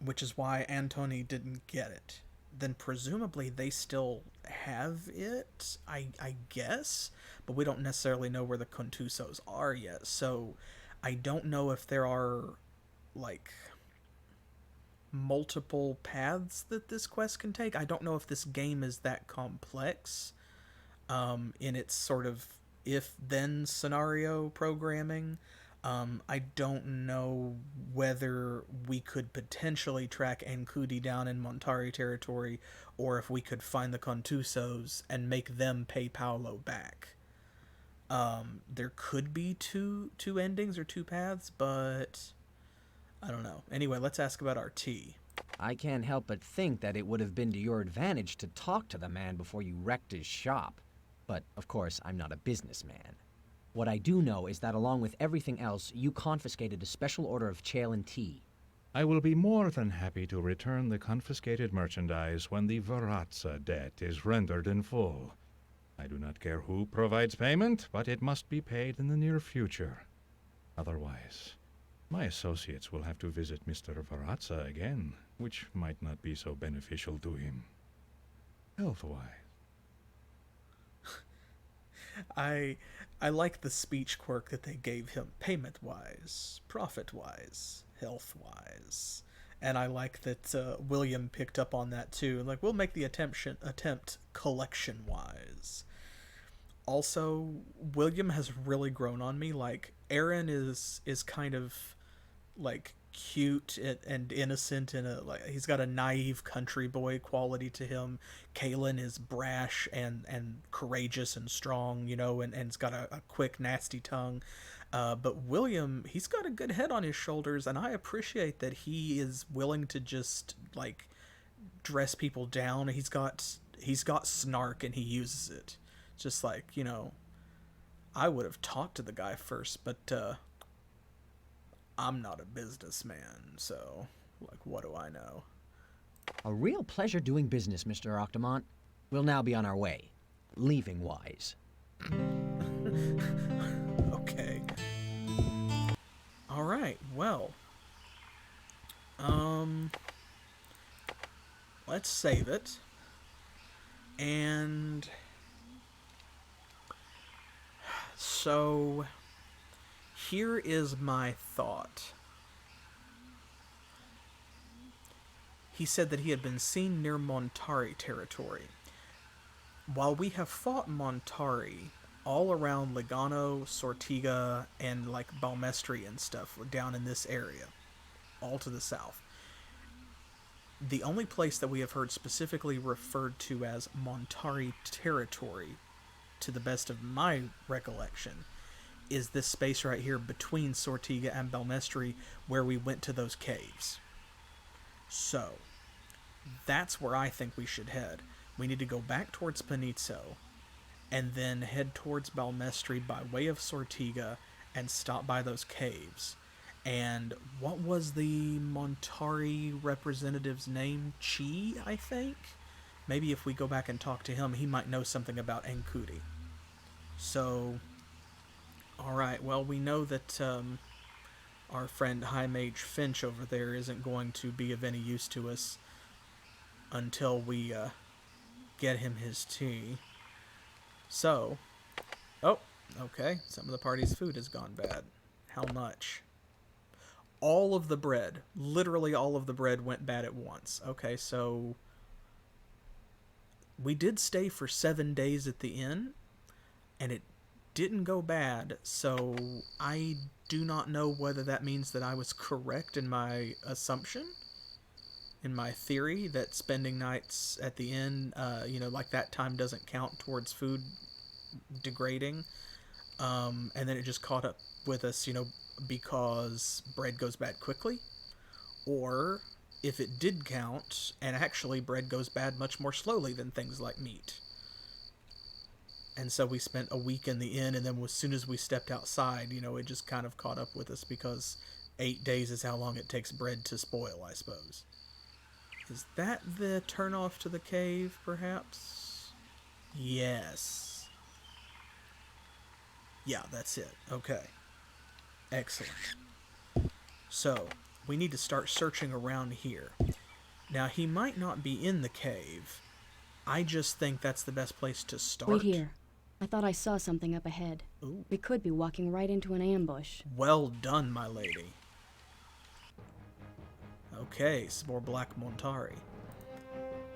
which is why Antony didn't get it, then presumably they still have it, I guess, but we don't necessarily know where the Contusos are yet, so I don't know if there are, like, multiple paths that this quest can take. I don't know if this game is that complex in its sort of if-then scenario programming. I don't know whether we could potentially track Ankudi down in Montari territory, or if we could find the Contusos and make them pay Paolo back. There could be two endings or two paths, but I don't know. Anyway, let's ask about our tea. I can't help but think that it would have been to your advantage to talk to the man before you wrecked his shop. But, of course, I'm not a businessman. What I do know is that along with everything else, you confiscated a special order of chale and tea. I will be more than happy to return the confiscated merchandise when the Verazza debt is rendered in full. I do not care who provides payment, but it must be paid in the near future. Otherwise, my associates will have to visit Mr. Verazza again, which might not be so beneficial to him. Health-wise. I like the speech quirk that they gave him, payment-wise, profit-wise, health-wise. And I like that William picked up on that too. Like, we'll make the attempt collection-wise. Also, William has really grown on me. Like, Aaron is kind of like cute and innocent, and like he's got a naive country boy quality to him. Kalen is brash and courageous and strong, you know, and's got a quick, nasty tongue. But William, he's got a good head on his shoulders, and I appreciate that he is willing to just like dress people down. He's got snark, and he uses it. Just like, you know, I would have talked to the guy first, but I'm not a businessman, so, like, what do I know? A real pleasure doing business, Mr. Octomont. We'll now be on our way. Leaving-wise. Okay. Alright, well. Let's save it. And so here is my thought. He said that he had been seen near Montari territory. While we have fought Montari all around Legano, Sortiga, and like Balmestri and stuff down in this area, all to the south, the only place that we have heard specifically referred to as Montari territory, to the best of my recollection, is this space right here between Sortiga and Balmestri, where we went to those caves. So, that's where I think we should head. We need to go back towards Panizzo, and then head towards Balmestri by way of Sortiga, and stop by those caves. And what was the Montari representative's name? Chi, I think? Maybe if we go back and talk to him, he might know something about Ankudi. So, alright, well, we know that our friend High Mage Finch over there isn't going to be of any use to us until we get him his tea. So, oh, okay, some of the party's food has gone bad. How much? All of the bread, literally all of the bread went bad at once. Okay, so we did stay for 7 days at the inn, and it didn't go bad, so I do not know whether that means that I was correct in my assumption, in my theory that spending nights at the inn, you know, like that time doesn't count towards food degrading, and then it just caught up with us, you know, because bread goes bad quickly, or if it did count, and actually bread goes bad much more slowly than things like meat. And so we spent a week in the inn, and then as soon as we stepped outside, you know, it just kind of caught up with us, because 8 days is how long it takes bread to spoil, I suppose. Is that the turnoff to the cave, perhaps? Yes. Yeah, that's it. Okay. Excellent. So, we need to start searching around here. Now, he might not be in the cave. I just think that's the best place to start. Wait here. I thought I saw something up ahead. Ooh. We could be walking right into an ambush. Well done, my lady. Okay, some more black Montari.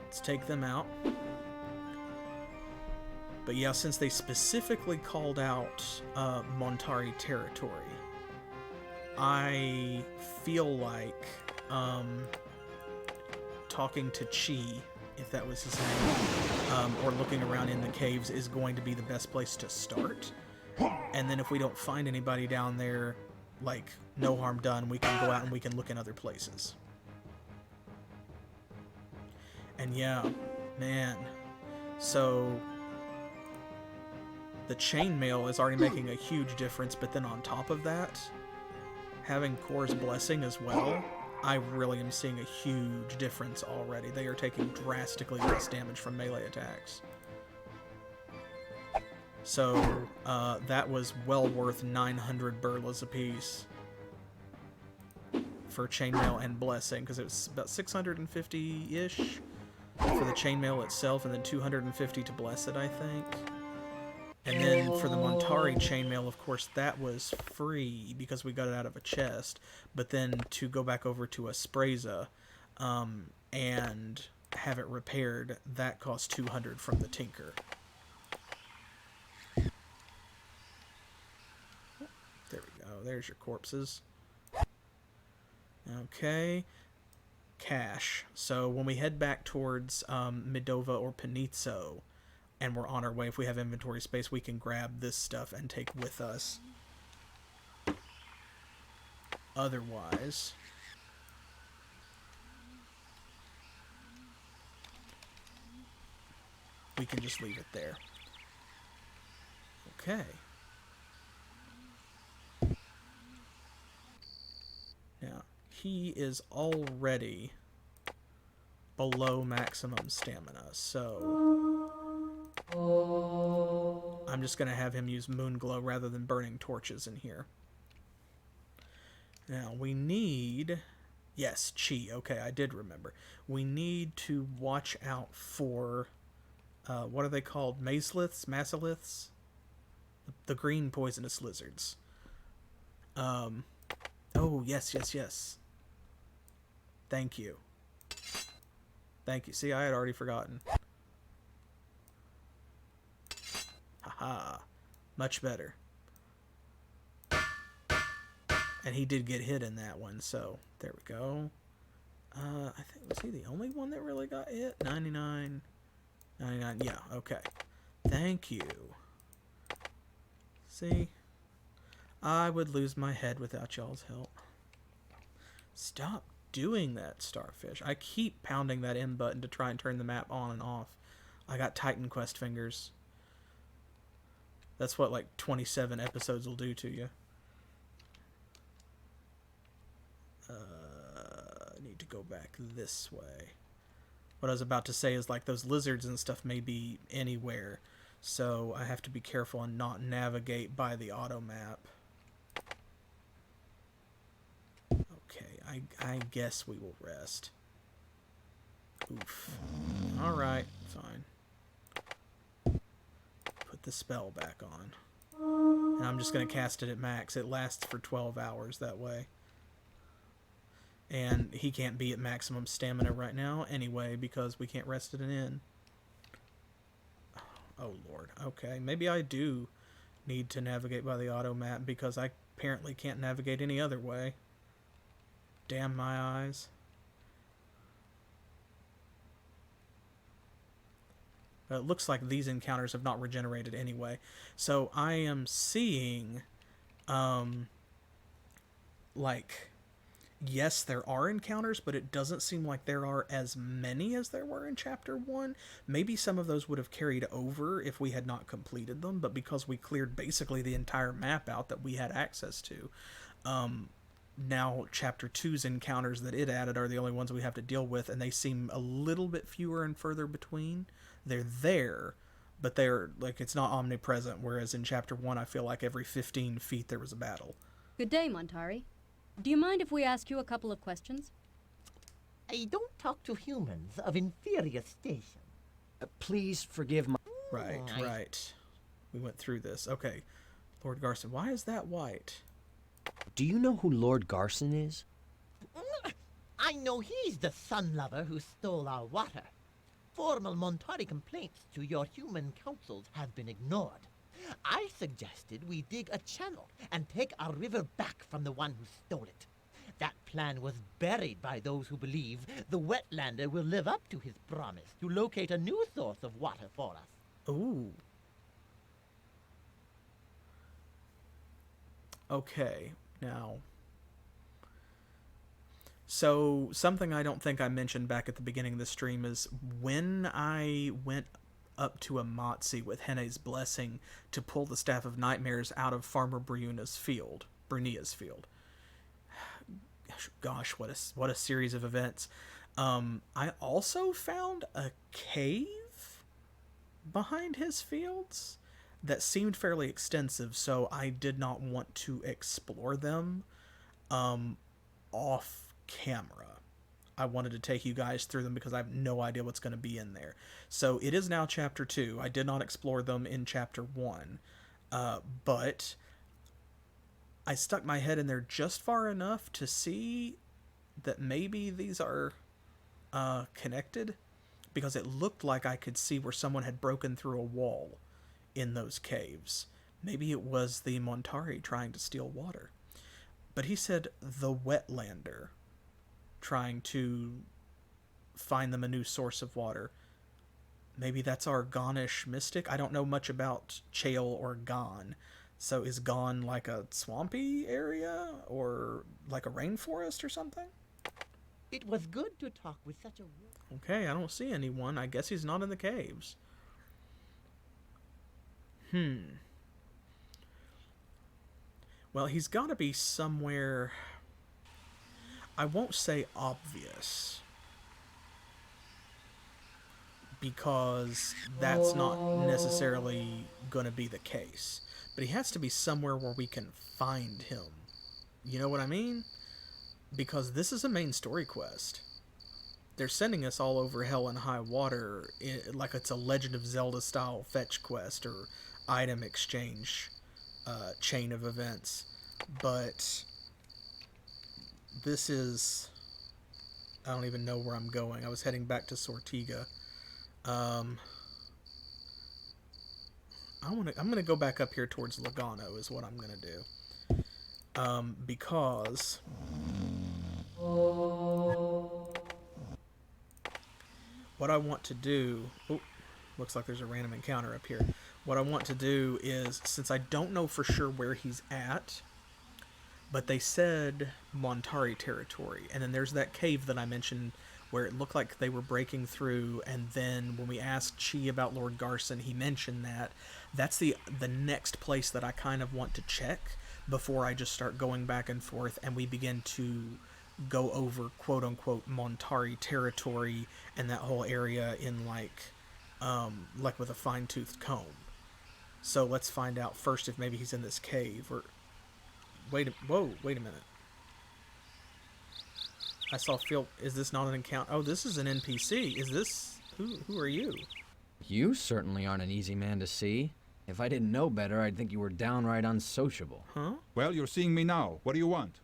Let's take them out. But yeah, since they specifically called out Montari territory, I feel like talking to Chi, if that was his name, or looking around in the caves is going to be the best place to start. And then if we don't find anybody down there, like, no harm done, we can go out and we can look in other places. And yeah, man, so the chainmail is already making a huge difference, but then on top of that, having Kor's Blessing as well, I really am seeing a huge difference already. They are taking drastically less damage from melee attacks. So, that was well worth 900 burlas apiece for chainmail and blessing, because it was about 650-ish for the chainmail itself, and then 250 to bless it, I think. And then for the Montari chainmail, of course, that was free because we got it out of a chest. But then to go back over to a Sprayza and have it repaired, that cost 200 from the Tinker. There we go. There's your corpses. Okay. Cash. So when we head back towards Medova or Panizzo, and we're on our way, if we have inventory space, we can grab this stuff and take with us. Otherwise, we can just leave it there. Okay. Now, he is already below maximum stamina, so I'm just going to have him use Moonglow rather than burning torches in here. Now, we need... Yes, Chi. Okay, I did remember. We need to watch out for... what are they called? Maseliths? Masiliths? The green poisonous lizards. Oh, yes, yes, yes. Thank you. Thank you. See, I had already forgotten. Haha. Much better. And he did get hit in that one, so there we go. I think, was he the only one that really got hit? 99. 99. Yeah, okay. Thank you. See? I would lose my head without y'all's help. Stop doing that, Starfish. I keep pounding that M button to try and turn the map on and off. I got Titan Quest fingers. That's what, like, 27 episodes will do to you. I need to go back this way. What I was about to say is, like, those lizards and stuff may be anywhere, so I have to be careful and not navigate by the auto map. Okay, I guess we will rest. Oof. Alright, fine. Put the spell back on. And I'm just going to cast it at max. It lasts for 12 hours that way. And he can't be at maximum stamina right now anyway because we can't rest at an inn. Oh, Lord. Okay, maybe I do need to navigate by the auto map because I apparently can't navigate any other way. Damn my eyes. But it looks like these encounters have not regenerated anyway. So I am seeing, like, yes, there are encounters, but it doesn't seem like there are as many as there were in Chapter 1. Maybe some of those would have carried over if we had not completed them, but because we cleared basically the entire map out that we had access to, now Chapter 2's encounters that it added are the only ones we have to deal with, and they seem a little bit fewer and further between. They're there, but they're, like, it's not omnipresent, whereas in Chapter 1 I feel like every 15 feet there was a battle. Good day, Montari. Do you mind if we ask you a couple of questions? I don't talk to humans of inferior station. Please forgive my... Right, right. We went through this. Okay. Lord Garson, why is that white? Do you know who Lord Garson is? I know he's the sun lover who stole our water. Formal Montari complaints to your human councils have been ignored. I suggested we dig a channel and take our river back from the one who stole it. That plan was buried by those who believe the wetlander will live up to his promise to locate a new source of water for us. Ooh. Okay, now. So, something I don't think I mentioned back at the beginning of the stream is when I went up to Amatsi with Henne's blessing to pull the Staff of Nightmares out of Farmer Brunia's field. Gosh, what a series of events. I also found a cave behind his fields that seemed fairly extensive, so I did not want to explore them off camera. I wanted to take you guys through them because I have no idea what's going to be in there. So it is now chapter 2. I did not explore them in chapter 1, but I stuck my head in there just far enough to see that maybe these are connected, because it looked like I could see where someone had broken through a wall in those caves. Maybe it was the Montari trying to steal water. But he said the wetlander trying to find them a new source of water. Maybe that's our Gonish mystic. I don't know much about Chael or Gon. So is Gon like a swampy area or like a rainforest or something? It was good to talk with such a... Okay, I don't see anyone. I guess he's not in the caves. Well, he's got to be somewhere... I won't say obvious, because that's not necessarily going to be the case. But he has to be somewhere where we can find him. You know what I mean? Because this is a main story quest. They're sending us all over hell and high water like it's a Legend of Zelda style fetch quest or item exchange chain of events. But this is... I don't even know where I'm going. I was heading back to Sortiga. I'm gonna go back up here towards Logano is what I'm gonna do. Because what I want to do... Oh, looks like there's a random encounter up here. What I want to do is, since I don't know for sure where he's at, but they said Montari territory, and then there's that cave that I mentioned where it looked like they were breaking through, and then when we asked Chi about Lord Garson, he mentioned that. That's the next place that I kind of want to check before I just start going back and forth and we begin to go over quote-unquote Montari territory and that whole area in like with a fine-toothed comb. So let's find out first if maybe he's in this cave, or... wait a minute. I saw Phil. Is this not an encounter? Oh, this is an NPC. Is this... Who are you? You certainly aren't an easy man to see. If I didn't know better, I'd think you were downright unsociable. Huh? Well, you're seeing me now. What do you want?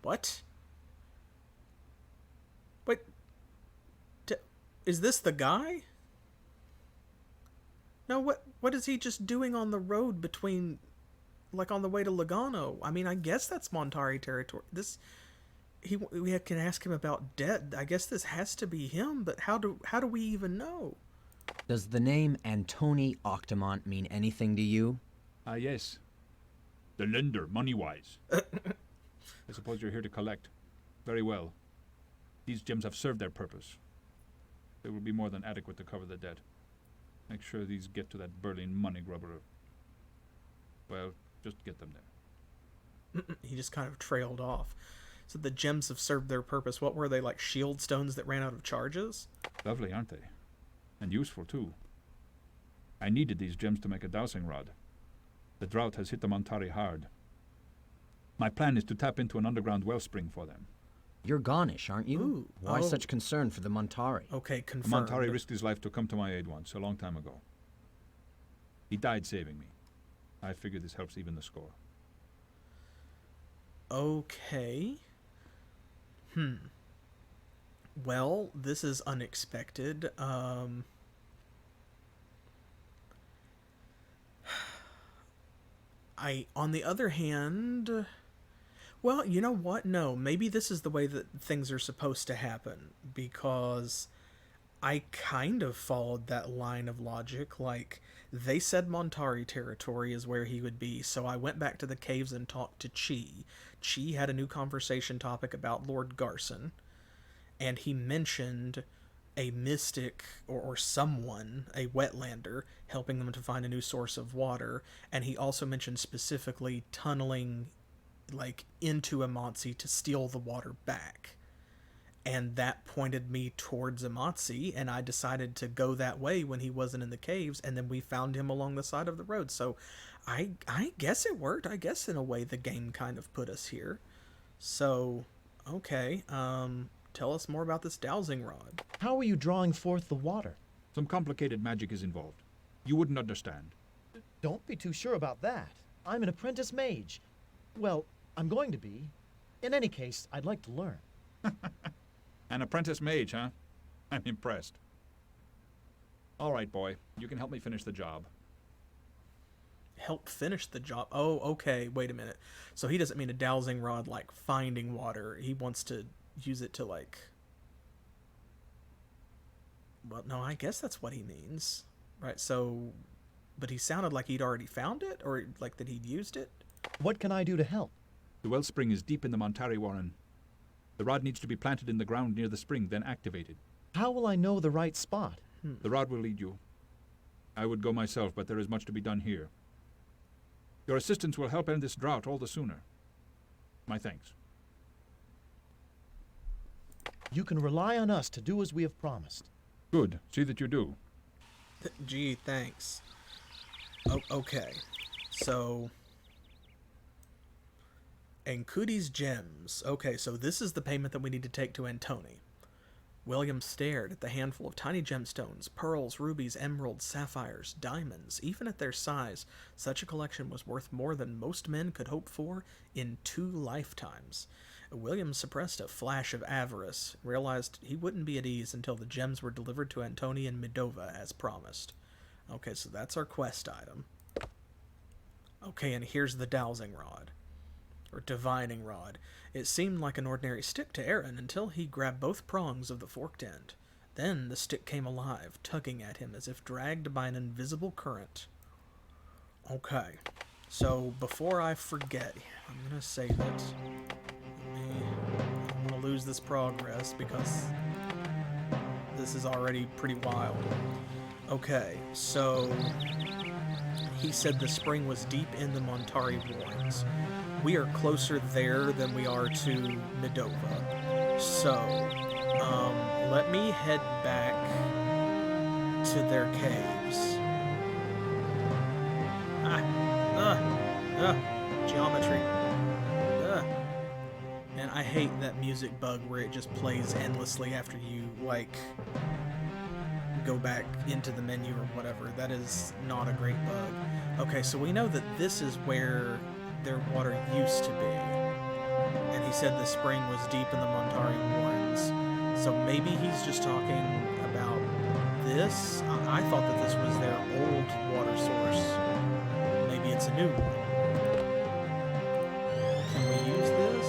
What? Wait. Is this the guy? No, what is he just doing on the road between... like on the way to Logano? I mean, I guess that's Montari territory. We can ask him about debt. I guess this has to be him, but how do we even know? Does the name Antoni Octomont mean anything to you? Yes. The lender, money-wise. I suppose you're here to collect. Very well. These gems have served their purpose. They will be more than adequate to cover the debt. Make sure these get to that Berlin money grubber. Well, just get them there. He just kind of trailed off. So the gems have served their purpose. What were they, like shield stones that ran out of charges? Lovely, aren't they? And useful, too. I needed these gems to make a dowsing rod. The drought has hit the Montari hard. My plan is to tap into an underground wellspring for them. You're Gonish, aren't you? Ooh, Why such concern for the Montari? Okay, A confirmed. Montari risked his life to come to my aid once, a long time ago. He died saving me. I figure this helps even the score. Okay. Well, this is unexpected. On the other hand, well, you know what? No, maybe this is the way that things are supposed to happen, because I kind of followed that line of logic. Like, they said Montari territory is where he would be, so I went back to the caves and talked to Chi. Chi had a new conversation topic about Lord Garson, and he mentioned a mystic or someone, a wetlander, helping them to find a new source of water, and he also mentioned specifically tunneling, like, into Amatsi to steal the water back. And that pointed me towards Amatsi, and I decided to go that way when he wasn't in the caves, and then we found him along the side of the road. So I guess it worked. I guess in a way the game kind of put us here. So, okay, tell us more about this dowsing rod. How are you drawing forth the water? Some complicated magic is involved. You wouldn't understand. Don't be too sure about that. I'm an apprentice mage. Well, I'm going to be. In any case, I'd like to learn. An apprentice mage, huh? I'm impressed. All right, boy. You can help me finish the job. Help finish the job? Oh, okay, wait a minute. So he doesn't mean a dowsing rod like finding water. He wants to use it to, like... Well, no, I guess that's what he means. Right, so... But he sounded like he'd already found it? Or, like, that he'd used it? What can I do to help? The wellspring is deep in the Montari Warren. The rod needs to be planted in the ground near the spring, then activated. How will I know the right spot? The rod will lead you. I would go myself, but there is much to be done here. Your assistance will help end this drought all the sooner. My thanks. You can rely on us to do as we have promised. Good. See that you do. Gee, thanks. Okay. So... Ankudi's gems. Okay, so this is the payment that we need to take to Antoni. William stared at the handful of tiny gemstones, pearls, rubies, emeralds, sapphires, diamonds. Even at their size, such a collection was worth more than most men could hope for in 2 lifetimes. William suppressed a flash of avarice, realized he wouldn't be at ease until the gems were delivered to Antoni and Medova as promised. Okay, so that's our quest item. Okay, and here's the dowsing rod. Or divining rod. It seemed like an ordinary stick to Aaron until he grabbed both prongs of the forked end. Then the stick came alive, tugging at him as if dragged by an invisible current. Okay, so before I forget, I'm gonna save it. I'm gonna lose this progress because this is already pretty wild. Okay, so he said the spring was deep in the Montari Warrens. We are closer there than we are to Medova. So, let me head back to their caves. Geometry. And I hate that music bug where it just plays endlessly after you, like, go back into the menu or whatever. That is not a great bug. Okay, so we know that this is where their water used to be. And he said the spring was deep in the Montari Warrens. So maybe he's just talking about this? I thought that this was their old water source. Maybe it's a new one. Can we use this?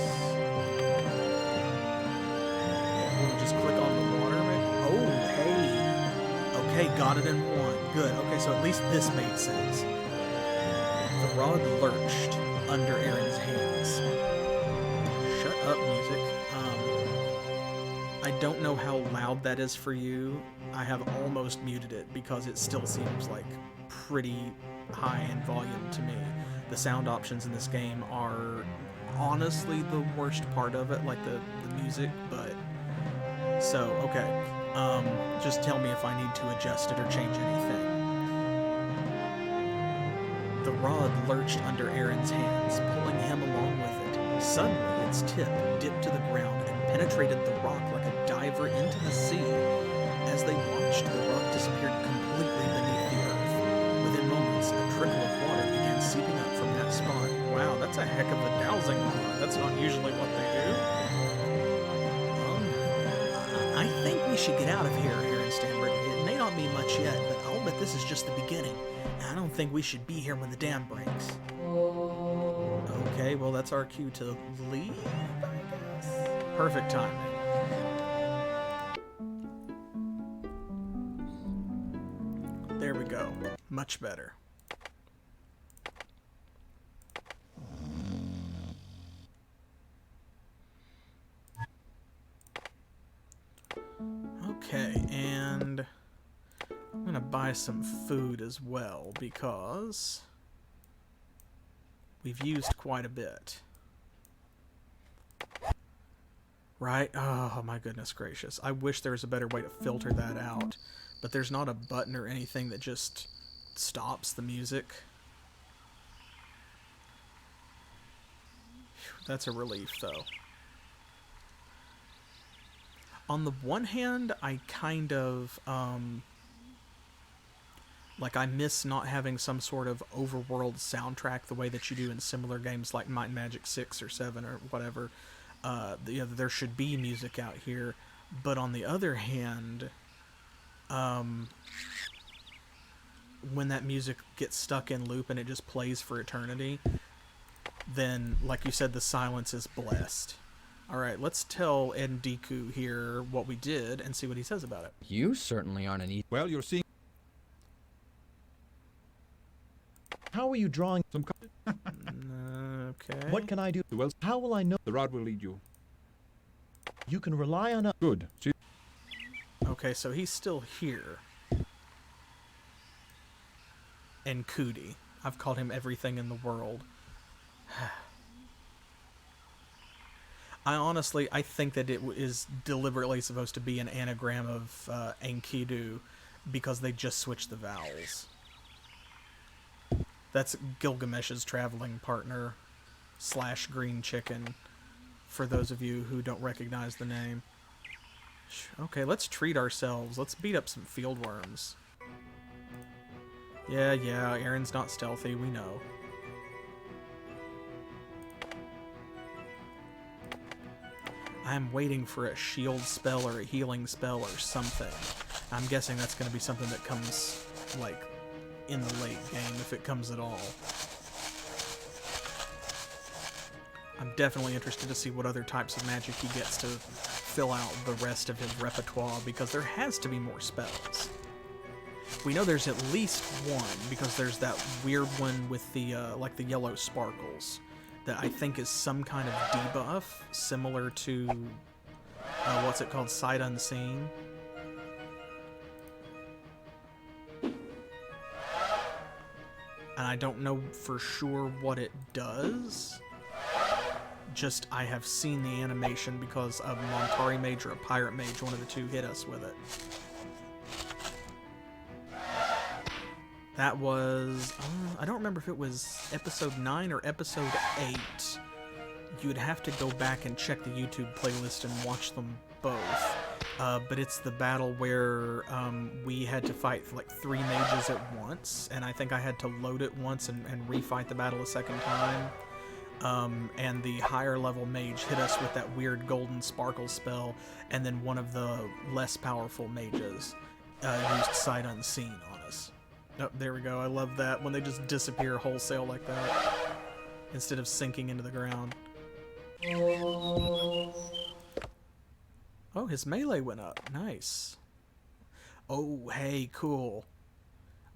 We'll just click on the water, maybe? Oh, hey! Okay, got it in one. Good. Okay, so at least this made sense. The rod lurched under Aaron's hands. Shut up, music. I don't know how loud that is for you. I have almost muted it because it still seems like pretty high in volume to me. The sound options in this game are honestly the worst part of it, like the music, but... So, okay. Just tell me if I need to adjust it or change anything. The rod lurched under Aaron's hands, pulling him along with it. Suddenly, its tip dipped to the ground and penetrated the rock like a diver into the sea. As they watched, the rod disappeared completely beneath the earth. Within moments, a trickle of water began seeping up from that spot. Wow, that's a heck of a dowsing rod. That's not usually what they do. should get out of here, Aaron Stanford. It may not be much yet, but I'll bet this is just the beginning. I don't think we should be here when the dam breaks. Okay, well, that's our cue to leave, I guess. Perfect timing. There we go. Much better. Okay, and I'm gonna buy some food as well because we've used quite a bit. Right? Oh my goodness gracious. I wish there was a better way to filter that out, but there's not a button or anything that just stops the music. Phew, that's a relief though. On the one hand, I kind of, like, I miss not having some sort of overworld soundtrack the way that you do in similar games like Might and Magic 6 or 7 or whatever. There should be music out here. But on the other hand, when that music gets stuck in loop and it just plays for eternity, then, like you said, the silence is blessed. Alright, let's tell Endiku here what we did and see what he says about it. You certainly aren't an Well, you're seeing How are you drawing? some. Okay. What can I do? Well, How will I know? the rod will lead you. You can rely on us. Good. See, Okay, so he's still here. And Cootie. I've called him everything in the world. I think that it is deliberately supposed to be an anagram of Enkidu because they just switched the vowels. That's Gilgamesh's traveling partner / green chicken, for those of you who don't recognize the name. Okay, let's treat ourselves. Let's beat up some fieldworms. Yeah, Aaron's not stealthy, we know. I'm waiting for a shield spell or a healing spell or something. I'm guessing that's going to be something that comes, like, in the late game, if it comes at all. I'm definitely interested to see what other types of magic he gets to fill out the rest of his repertoire, because there has to be more spells. We know there's at least one, because there's that weird one with the, like the yellow sparkles, that I think is some kind of debuff, similar to, what's it called, Sight Unseen. And I don't know for sure what it does. Just, I have seen the animation because a Montari mage or a pirate mage, one of the two, hit us with it. That was, I don't remember if it was episode 9 or episode 8. You'd have to go back and check the YouTube playlist and watch them both. But it's the battle where we had to fight like 3 mages at once, and I think I had to load it once and refight the battle a second time. And the higher level mage hit us with that weird golden sparkle spell, and then one of the less powerful mages used Sight Unseen on us. Oh, there we go. I love that when they just disappear wholesale like that instead of sinking into the ground. Oh, his melee went up. Nice. Oh, hey, cool.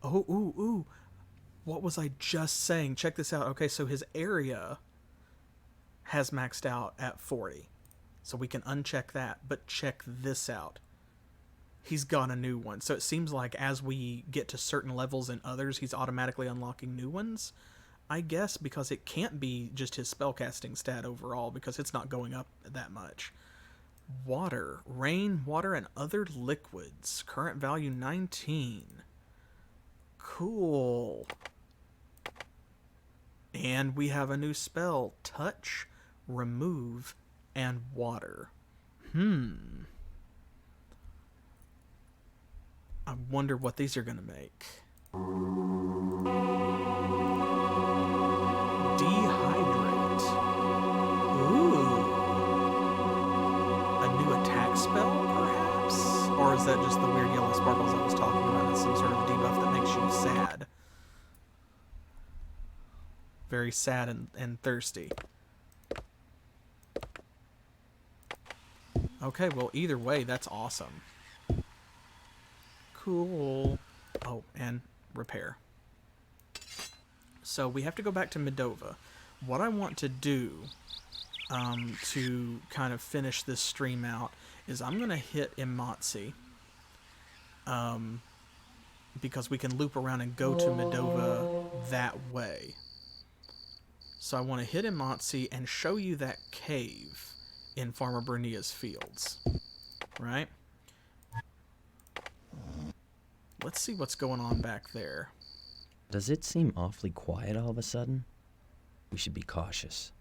Oh, ooh. What was I just saying? Check this out. Okay, so his area has maxed out at 40. So we can uncheck that, but check this out. He's got a new one. So it seems like as we get to certain levels in others, he's automatically unlocking new ones. I guess because it can't be just his spellcasting stat overall, because it's not going up that much. Water. Rain, water, and other liquids. Current value 19. Cool. And we have a new spell. Touch, remove, and water. I wonder what these are going to make. Dehydrate. Ooh. A new attack spell, perhaps? Or is that just the weird yellow sparkles I was talking about? That's some sort of debuff that makes you sad. Very sad and thirsty. Okay, well, either way, that's awesome. Cool. Oh, and repair. So we have to go back to Medova. What I want to do to kind of finish this stream out is I'm going to hit Imatsi. Because we can loop around and go to Medova that way. So I want to hit Imatsi and show you that cave in Farmer Bernia's fields. Right? Let's see what's going on back there. Does it seem awfully quiet all of a sudden? We should be cautious.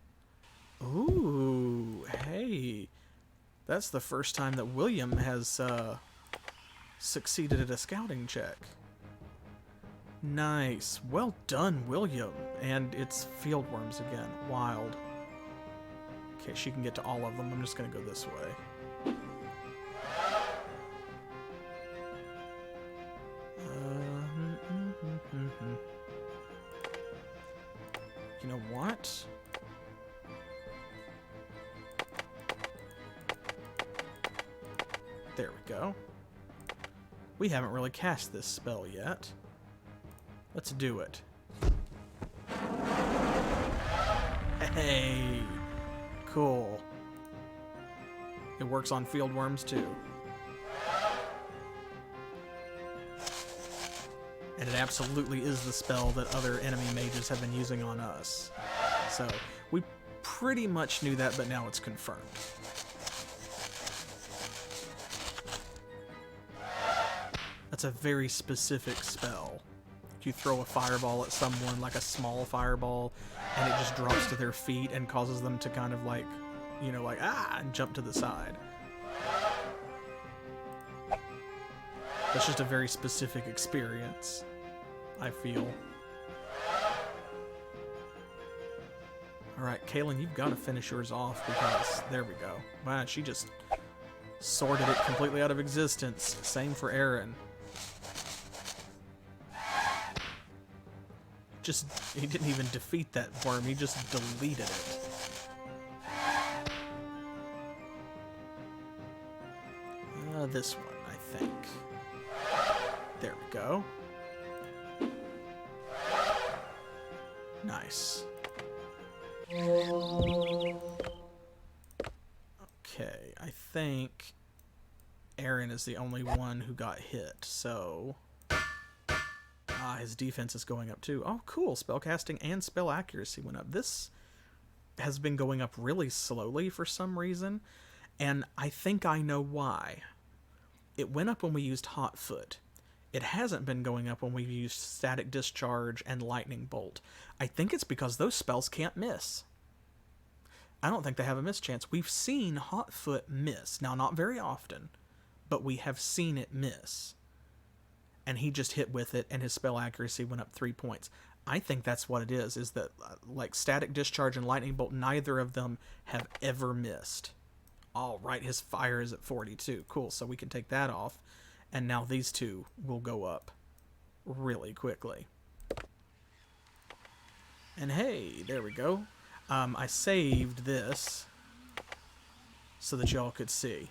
Ooh, hey. That's the first time that William has succeeded at a scouting check. Nice. Well done, William. And it's fieldworms again. Wild. Okay, she can get to all of them. I'm just going to go this way. You know what? There we go. We haven't really cast this spell yet. Let's do it. Hey! Cool. It works on fieldworms too. And it absolutely is the spell that other enemy mages have been using on us. So, we pretty much knew that, but now it's confirmed. That's a very specific spell. You throw a fireball at someone, like a small fireball, and it just drops to their feet and causes them to kind of like, you know, like, ah, and jump to the side. That's just a very specific experience, I feel. Alright, Kaylin, you've got to finish yours off because, there we go. Man, she just sorted it completely out of existence. Same for Aaron. He didn't even defeat that worm, he just deleted it. This one, I think. There we go. Nice. Okay, I think Aaron is the only one who got hit, so... his defense is going up too. Oh, cool. Spellcasting and spell accuracy went up. This has been going up really slowly for some reason, and I think I know why. It went up when we used Hot Foot. It hasn't been going up when we've used Static Discharge and Lightning Bolt. I think it's because those spells can't miss. I don't think they have a miss chance. We've seen Hot Foot miss. Now, not very often, but we have seen it miss. And he just hit with it, and his spell accuracy went up 3 points. I think that's what it is that, like, Static Discharge and Lightning Bolt, neither of them have ever missed. All right, his fire is at 42. Cool, so we can take that off. And now these two will go up really quickly. And hey, there we go. I saved this so that y'all could see.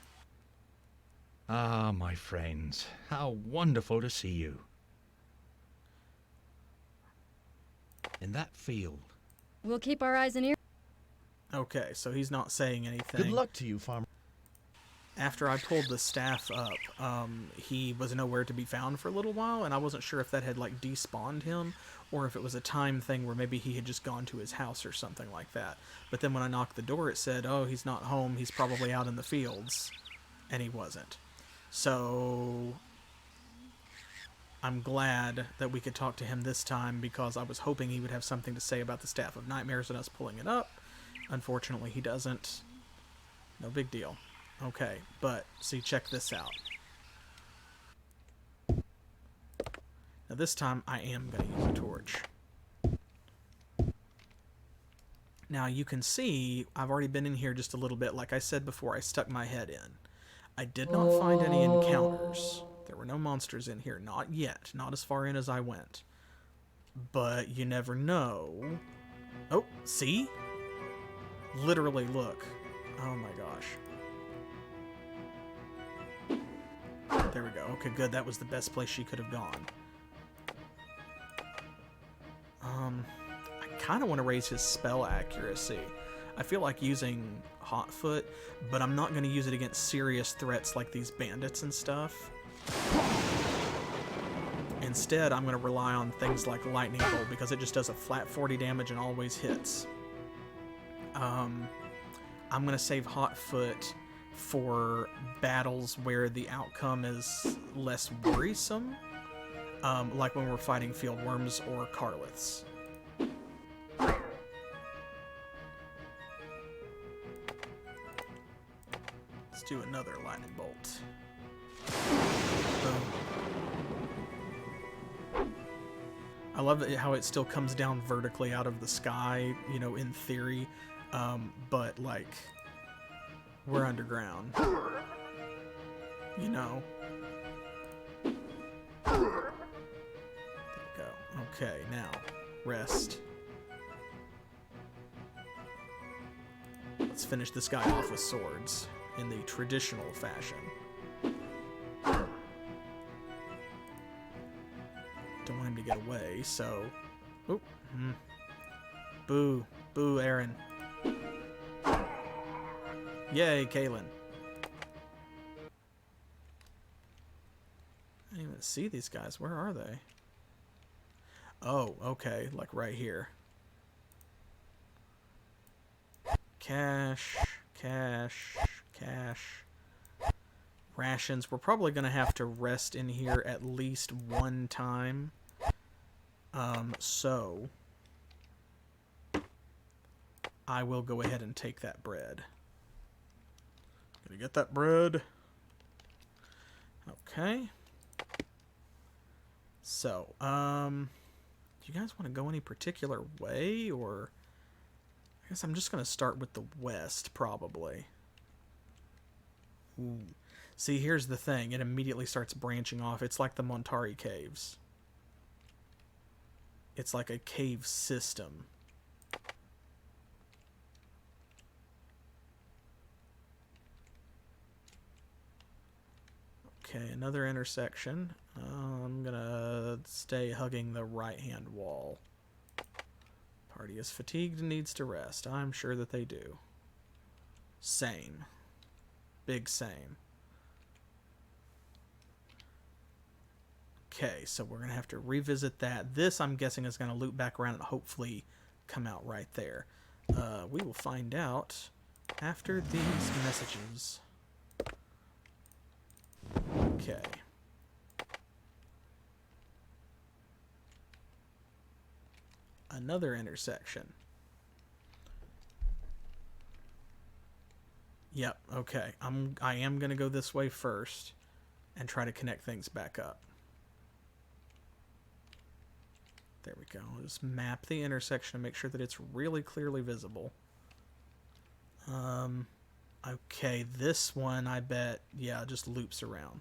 Ah, my friends, how wonderful to see you. In that field. We'll keep our eyes and ears. Okay, so he's not saying anything. Good luck to you, farmer. After I pulled the staff up, he was nowhere to be found for a little while, and I wasn't sure if that had, like, despawned him, or if it was a time thing where maybe he had just gone to his house or something like that. But then when I knocked the door, it said, oh, he's not home, he's probably out in the fields. And he wasn't. So I'm glad that we could talk to him this time, because I was hoping he would have something to say about the Staff of Nightmares and us pulling it up. Unfortunately, he doesn't. No big deal. Okay, but, see, check this out. Now this time, I am going to use a torch. Now you can see, I've already been in here just a little bit. Like I said before, I stuck my head in. I did not find any encounters. There were no monsters in here. Not yet. Not as far in as I went. But you never know. Oh, see? Literally, look. Oh my gosh. There we go. Okay, good. That was the best place she could have gone. I kind of want to raise his spell accuracy. I feel like using Hotfoot, but I'm not going to use it against serious threats like these bandits and stuff. Instead, I'm going to rely on things like Lightning Bolt because it just does a flat 40 damage and always hits. I'm going to save Hotfoot for battles where the outcome is less worrisome, like when we're fighting fieldworms or Carliths. Let's do another Lightning Bolt. Boom. I love how it still comes down vertically out of the sky, you know, in theory, but, like, we're underground, you know. There we go. Okay, now, rest. Let's finish this guy off with swords in the traditional fashion. Don't want him to get away, so... Oop. Boo. Boo, Aaron. Yay, Kaylin. I didn't even see these guys. Where are they? Oh, okay. Like right here. Cash. Cash. Cash. Rations. We're probably going to have to rest in here at least one time. So I will go ahead and take that bread. Gonna get that bread. Okay. So, do you guys want to go any particular way, or I guess I'm just gonna start with the west, probably. Ooh. See, here's the thing. It immediately starts branching off. It's like the Montari caves. It's like a cave system. Okay, another intersection. I'm gonna stay hugging the right-hand wall. Party is fatigued and needs to rest. I'm sure that they do. Same. Big same. Okay, so we're going to have to revisit that. This, I'm guessing, is going to loop back around and hopefully come out right there. We will find out after these messages. Okay. Another intersection. Yep, okay. I am going to go this way first and try to connect things back up. There we go. I'll just map the intersection and make sure that it's really clearly visible. Okay, this one, I bet, yeah, just loops around.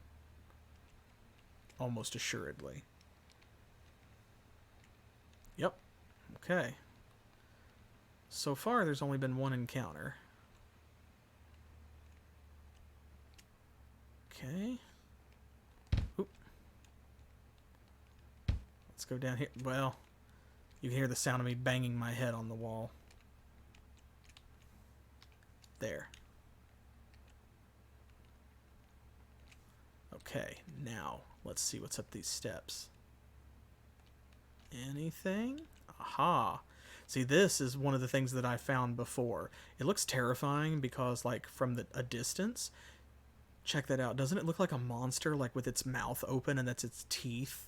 Almost assuredly. Yep. Okay. So far, there's only been one encounter. Okay. Oop. Let's go down here. Well, you can hear the sound of me banging my head on the wall. There. Okay, now let's see what's up these steps. Anything? Aha. See, this is one of the things that I found before. It looks terrifying because, like, from a distance, check that out. Doesn't it look like a monster, like with its mouth open and that's its teeth?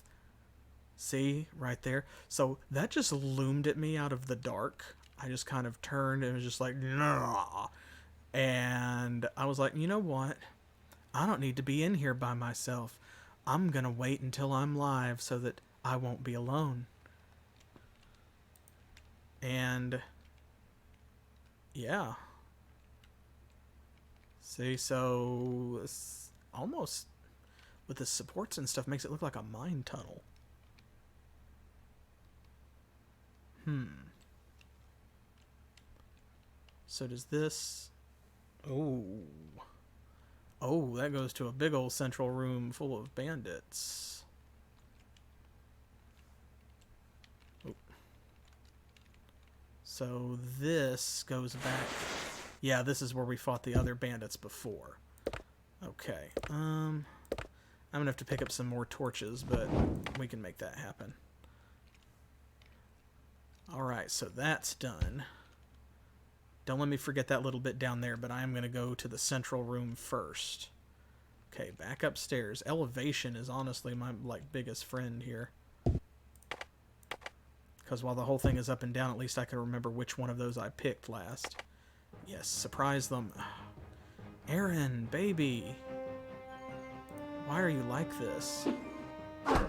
See, right there. So that just loomed at me out of the dark. I just kind of turned and was just like, nah. And I was like, you know what? I don't need to be in here by myself. I'm going to wait until I'm live so that I won't be alone. And yeah. See, so it's almost with the supports and stuff makes it look like a mine tunnel. So does this... Oh. Oh, that goes to a big old central room full of bandits. Oh. So this goes back... Yeah, this is where we fought the other bandits before. Okay. I'm gonna have to pick up some more torches, but we can make that happen. Alright, so that's done. Don't let me forget that little bit down there, but I am going to go to the central room first. Okay, back upstairs. Elevation is honestly my biggest friend here. Because while the whole thing is up and down, at least I can remember which one of those I picked last. Yes, surprise them. Aaron, baby. Why are you like this? I'm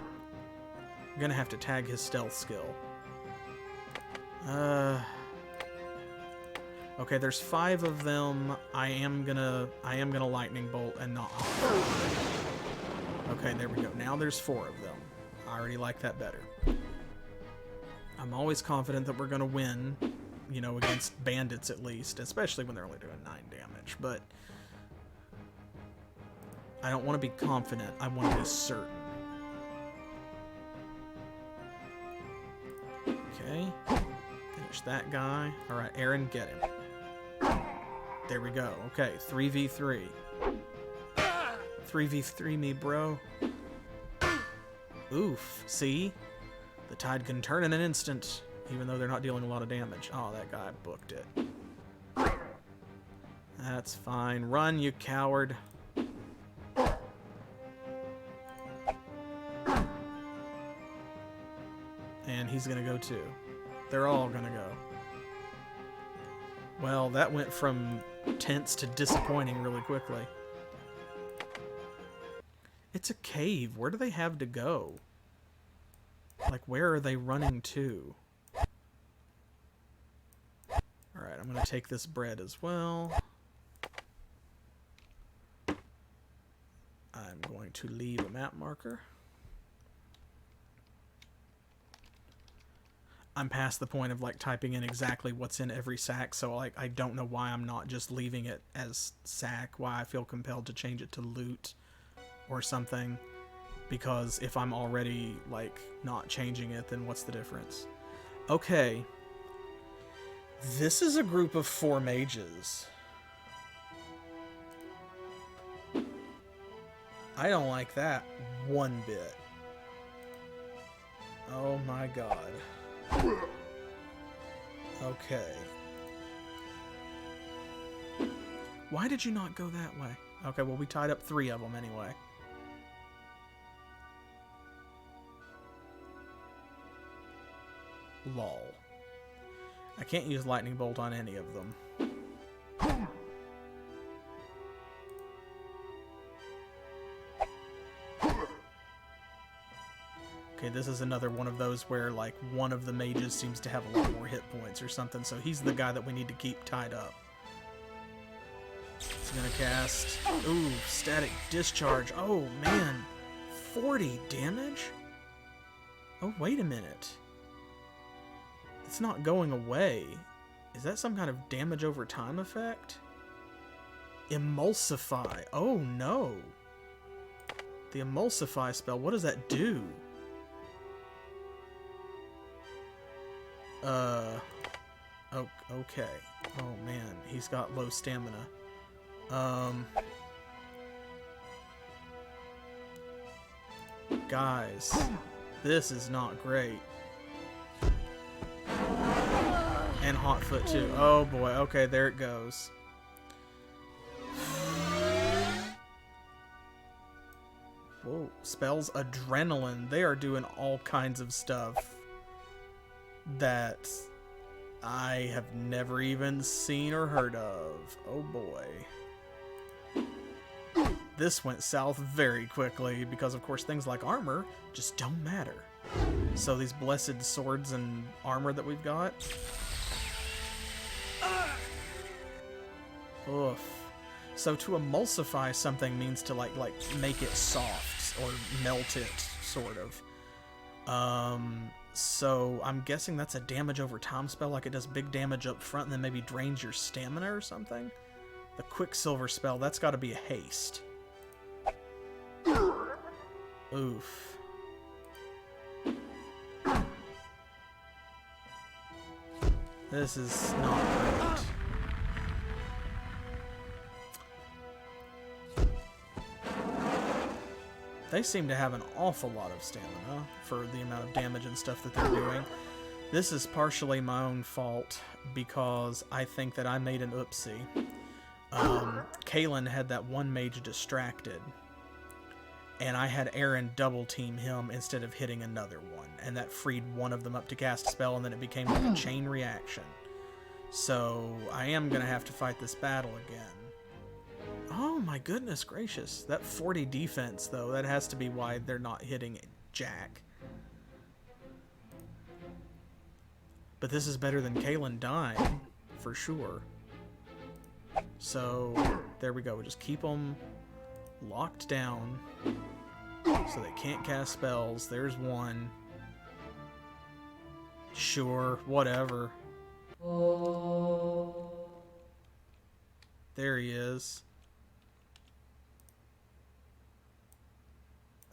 going to have to tag his stealth skill. Okay, there's 5 of them. I am gonna lightning bolt and not. Okay, there we go. Now there's 4 of them. I already like that better. I'm always confident that we're gonna win, you know, against bandits at least, especially when they're only doing 9 damage. But I don't want to be confident. I want to be certain. Okay. Finish that guy. All right, Aaron, get him. There we go. Okay, 3v3. 3v3 me, bro. Oof. See? The tide can turn in an instant, even though they're not dealing a lot of damage. Oh, that guy booked it. That's fine. Run, you coward. And he's gonna go too. They're all gonna go. Well, that went from tense to disappointing really quickly. It's a cave. Where do they have to go? Like, where are they running to? Alright, I'm gonna take this bread as well. I'm going to leave a map marker. I'm past the point of like typing in exactly what's in every sack, so like I don't know why I'm not just leaving it as sack, why I feel compelled to change it to loot or something, because if I'm already like not changing it, then what's the difference? Okay. This is a group of 4 mages. I don't like that one bit. Oh my god. Okay. Why did you not go that way? Okay, well, we tied up 3 of them anyway. Lol. I can't use lightning bolt on any of them. Okay, this is another one of those where, like, one of the mages seems to have a lot more hit points or something, so he's the guy that we need to keep tied up. He's gonna cast... Ooh, static discharge. Oh, man. 40 damage? Oh, wait a minute. It's not going away. Is that some kind of damage over time effect? Emulsify. Oh, no. The Emulsify spell, what does that do? Oh, okay. Oh man, he's got low stamina. Guys, this is not great. And Hotfoot too. Oh boy, okay, there it goes. Whoa, spells adrenaline. They are doing all kinds of stuff that I have never even seen or heard of. Oh boy. This went south very quickly because, of course, things like armor just don't matter. So these blessed swords and armor that we've got. Oof. So to emulsify something means to like make it soft or melt it, sort of. So I'm guessing that's a damage over time spell, like it does big damage up front and then maybe drains your stamina or something. The Quicksilver spell, that's got to be a haste. Oof. This is not great. They seem to have an awful lot of stamina for the amount of damage and stuff that they're doing. This is partially my own fault because I think that I made an oopsie. Kalen had that one mage distracted, and I had Aaron double team him instead of hitting another one, and that freed one of them up to cast a spell, and then it became like a chain reaction. So I am going to have to fight this battle again. Oh my goodness gracious. That 40 defense, though, that has to be why they're not hitting Jack. But this is better than Kalen dying, for sure. So, there we go. We just keep them locked down so they can't cast spells. There's one. Sure, whatever. There he is.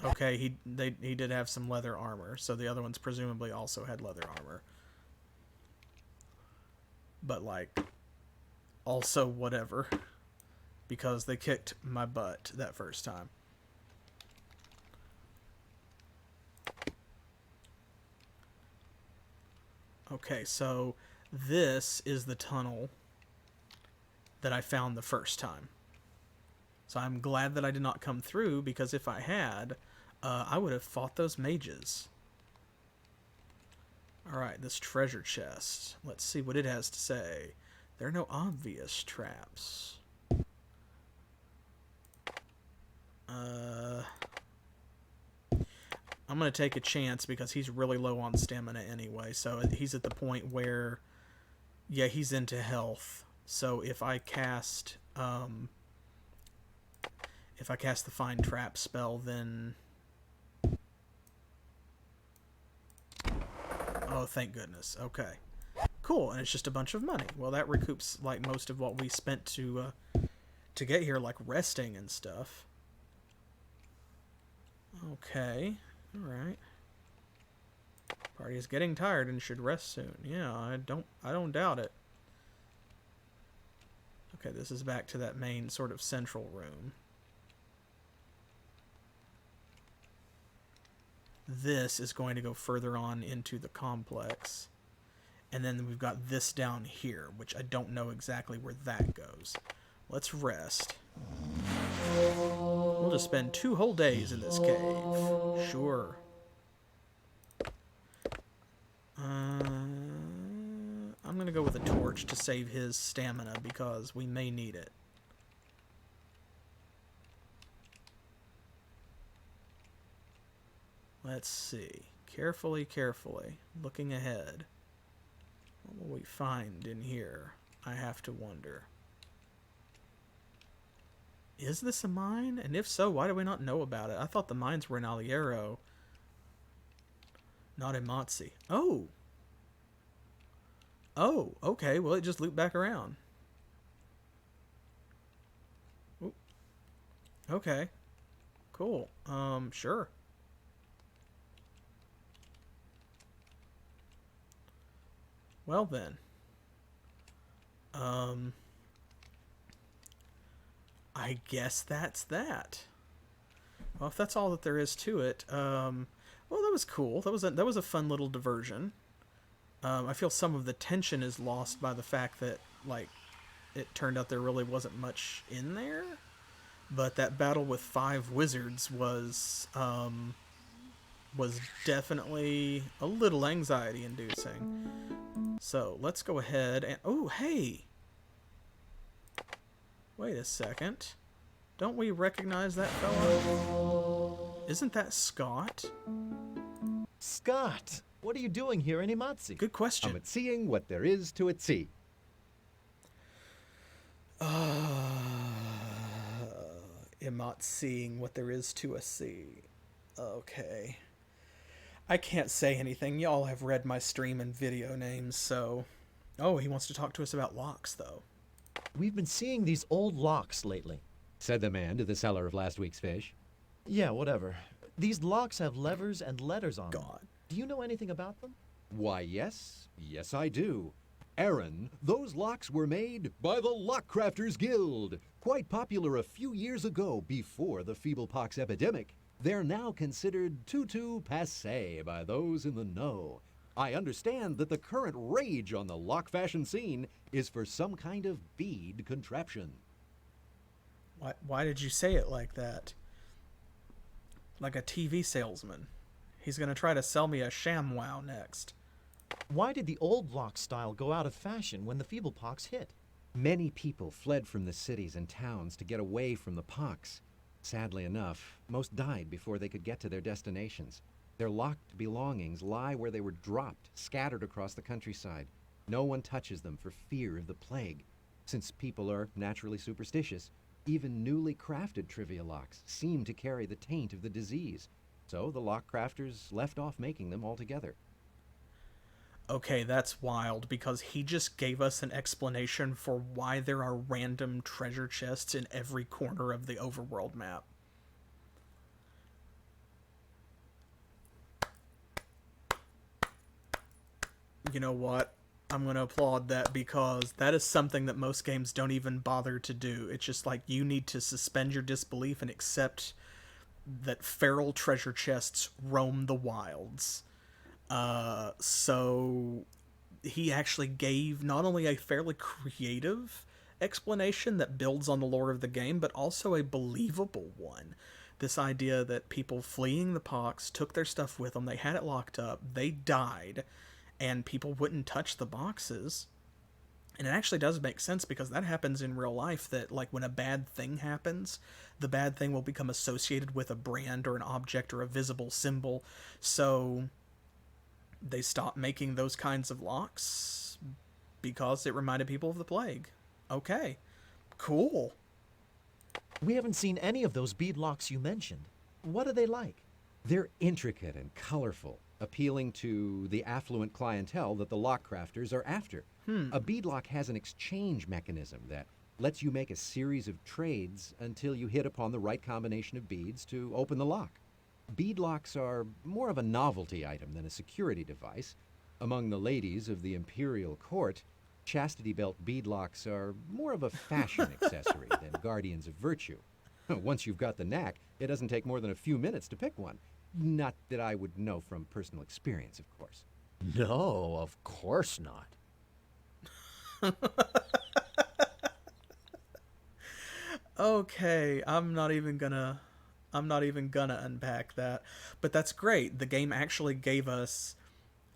Okay, he did have some leather armor, so the other ones presumably also had leather armor. But, like, also whatever, because they kicked my butt that first time. Okay, so this is the tunnel that I found the first time. So I'm glad that I did not come through, because if I had, I would have fought those mages. Alright, this treasure chest. Let's see what it has to say. There are no obvious traps. I'm going to take a chance because he's really low on stamina anyway. So he's at the point where, yeah, he's into health. So if I cast the Find Trap spell, then... Oh, thank goodness. Okay. Cool, and it's just a bunch of money. Well, that recoups, like, most of what we spent to get here, like resting and stuff. Okay. Alright. Party is getting tired and should rest soon. Yeah, I don't doubt it. Okay, this is back to that main sort of central room. This is going to go further on into the complex. And then we've got this down here, which I don't know exactly where that goes. Let's rest. We'll just spend 2 whole days in this cave. Sure. I'm going to go with a torch to save his stamina because we may need it. Let's see. Carefully, carefully. Looking ahead. What will we find in here? I have to wonder. Is this a mine? And if so, why do we not know about it? I thought the mines were in Aliero, not in Motzi. Oh! Oh, okay. Well, it just looped back around. Ooh. Okay. Cool. Sure. Well then. I guess that's that. Well, if that's all that there is to it, well, that was cool. That was a fun little diversion. I feel some of the tension is lost by the fact that, like, it turned out there really wasn't much in there. But that battle with 5 wizards was definitely a little anxiety-inducing. So, let's go ahead and... Oh, hey! Wait a second. Don't we recognize that fellow? Isn't that Scott? Scott, what are you doing here in Imatsi? Good question. I'm at seeing what there is to at sea. am not seeing what there is to a see. Okay. I can't say anything. Y'all have read my stream and video names, so... Oh, he wants to talk to us about locks, though. We've been seeing these old locks lately. Said the man to the seller of last week's fish. Yeah, whatever. These locks have levers and letters on them. God. Do you know anything about them? Why, yes. Yes, I do. Aaron, those locks were made by the Lockcrafters Guild. Quite popular a few years ago before the feeblepox epidemic. They're now considered tout passé by those in the know. I understand that the current rage on the lock fashion scene is for some kind of bead contraption. Why did you say it like that? Like a TV salesman. He's gonna try to sell me a ShamWow next. Why did the old lock style go out of fashion when the feeblepox hit? Many people fled from the cities and towns to get away from the pox. Sadly enough, most died before they could get to their destinations. Their locked belongings lie where they were dropped, scattered across the countryside. No one touches them for fear of the plague. Since people are naturally superstitious, even newly crafted trivia locks seem to carry the taint of the disease. So the lock crafters left off making them altogether. Okay, that's wild, because he just gave us an explanation for why there are random treasure chests in every corner of the overworld map. You know what? I'm going to applaud that, because that is something that most games don't even bother to do. It's just like, you need to suspend your disbelief and accept that feral treasure chests roam the wilds. So he actually gave not only a fairly creative explanation that builds on the lore of the game, but also a believable one. This idea that people fleeing the pox took their stuff with them, they had it locked up, they died, and people wouldn't touch the boxes. And it actually does make sense, because that happens in real life, that like when a bad thing happens, the bad thing will become associated with a brand or an object or a visible symbol. So they stopped making those kinds of locks because it reminded people of the plague. Okay, cool. We haven't seen any of those bead locks you mentioned. What are they like? They're intricate and colorful, appealing to the affluent clientele that the lock crafters are after. A beadlock has an exchange mechanism that lets you make a series of trades until you hit upon the right combination of beads to open the lock. Beadlocks are more of a novelty item than a security device. Among the ladies of the imperial court, chastity belt beadlocks are more of a fashion accessory than guardians of virtue. Once you've got the knack, it doesn't take more than a few minutes to pick one. Not that I would know from personal experience, of course. No, of course not. Okay, I'm not even gonna unpack that, but that's great. The game actually gave us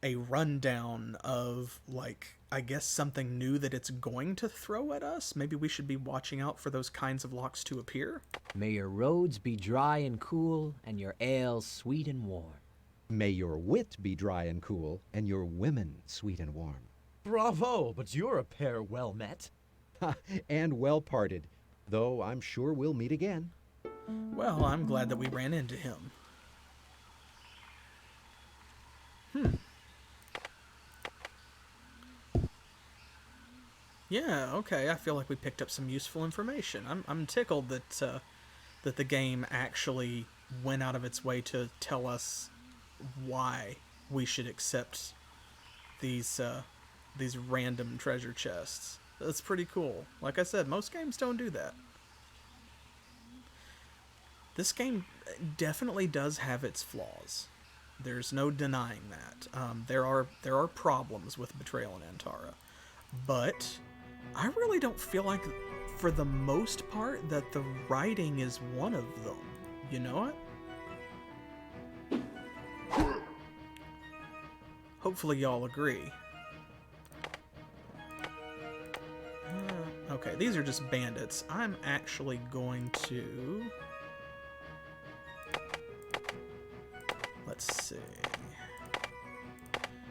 a rundown of, like, I guess something new that it's going to throw at us. Maybe we should be watching out for those kinds of locks to appear. May your roads be dry and cool, and your ale sweet and warm. May your wit be dry and cool, and your women sweet and warm. Bravo, but you're a pair well met. And well parted, though I'm sure we'll meet again. Well, I'm glad that we ran into him. Yeah, okay, I feel like we picked up some useful information. I'm tickled that that the game actually went out of its way to tell us why we should accept these random treasure chests. That's pretty cool. Like I said, most games don't do that. This game definitely does have its flaws. There's no denying that. There are problems with Betrayal in Antara, but I really don't feel like, for the most part, that the writing is one of them. You know what? Hopefully y'all agree. Okay, these are just bandits. I'm actually going to... Let's see.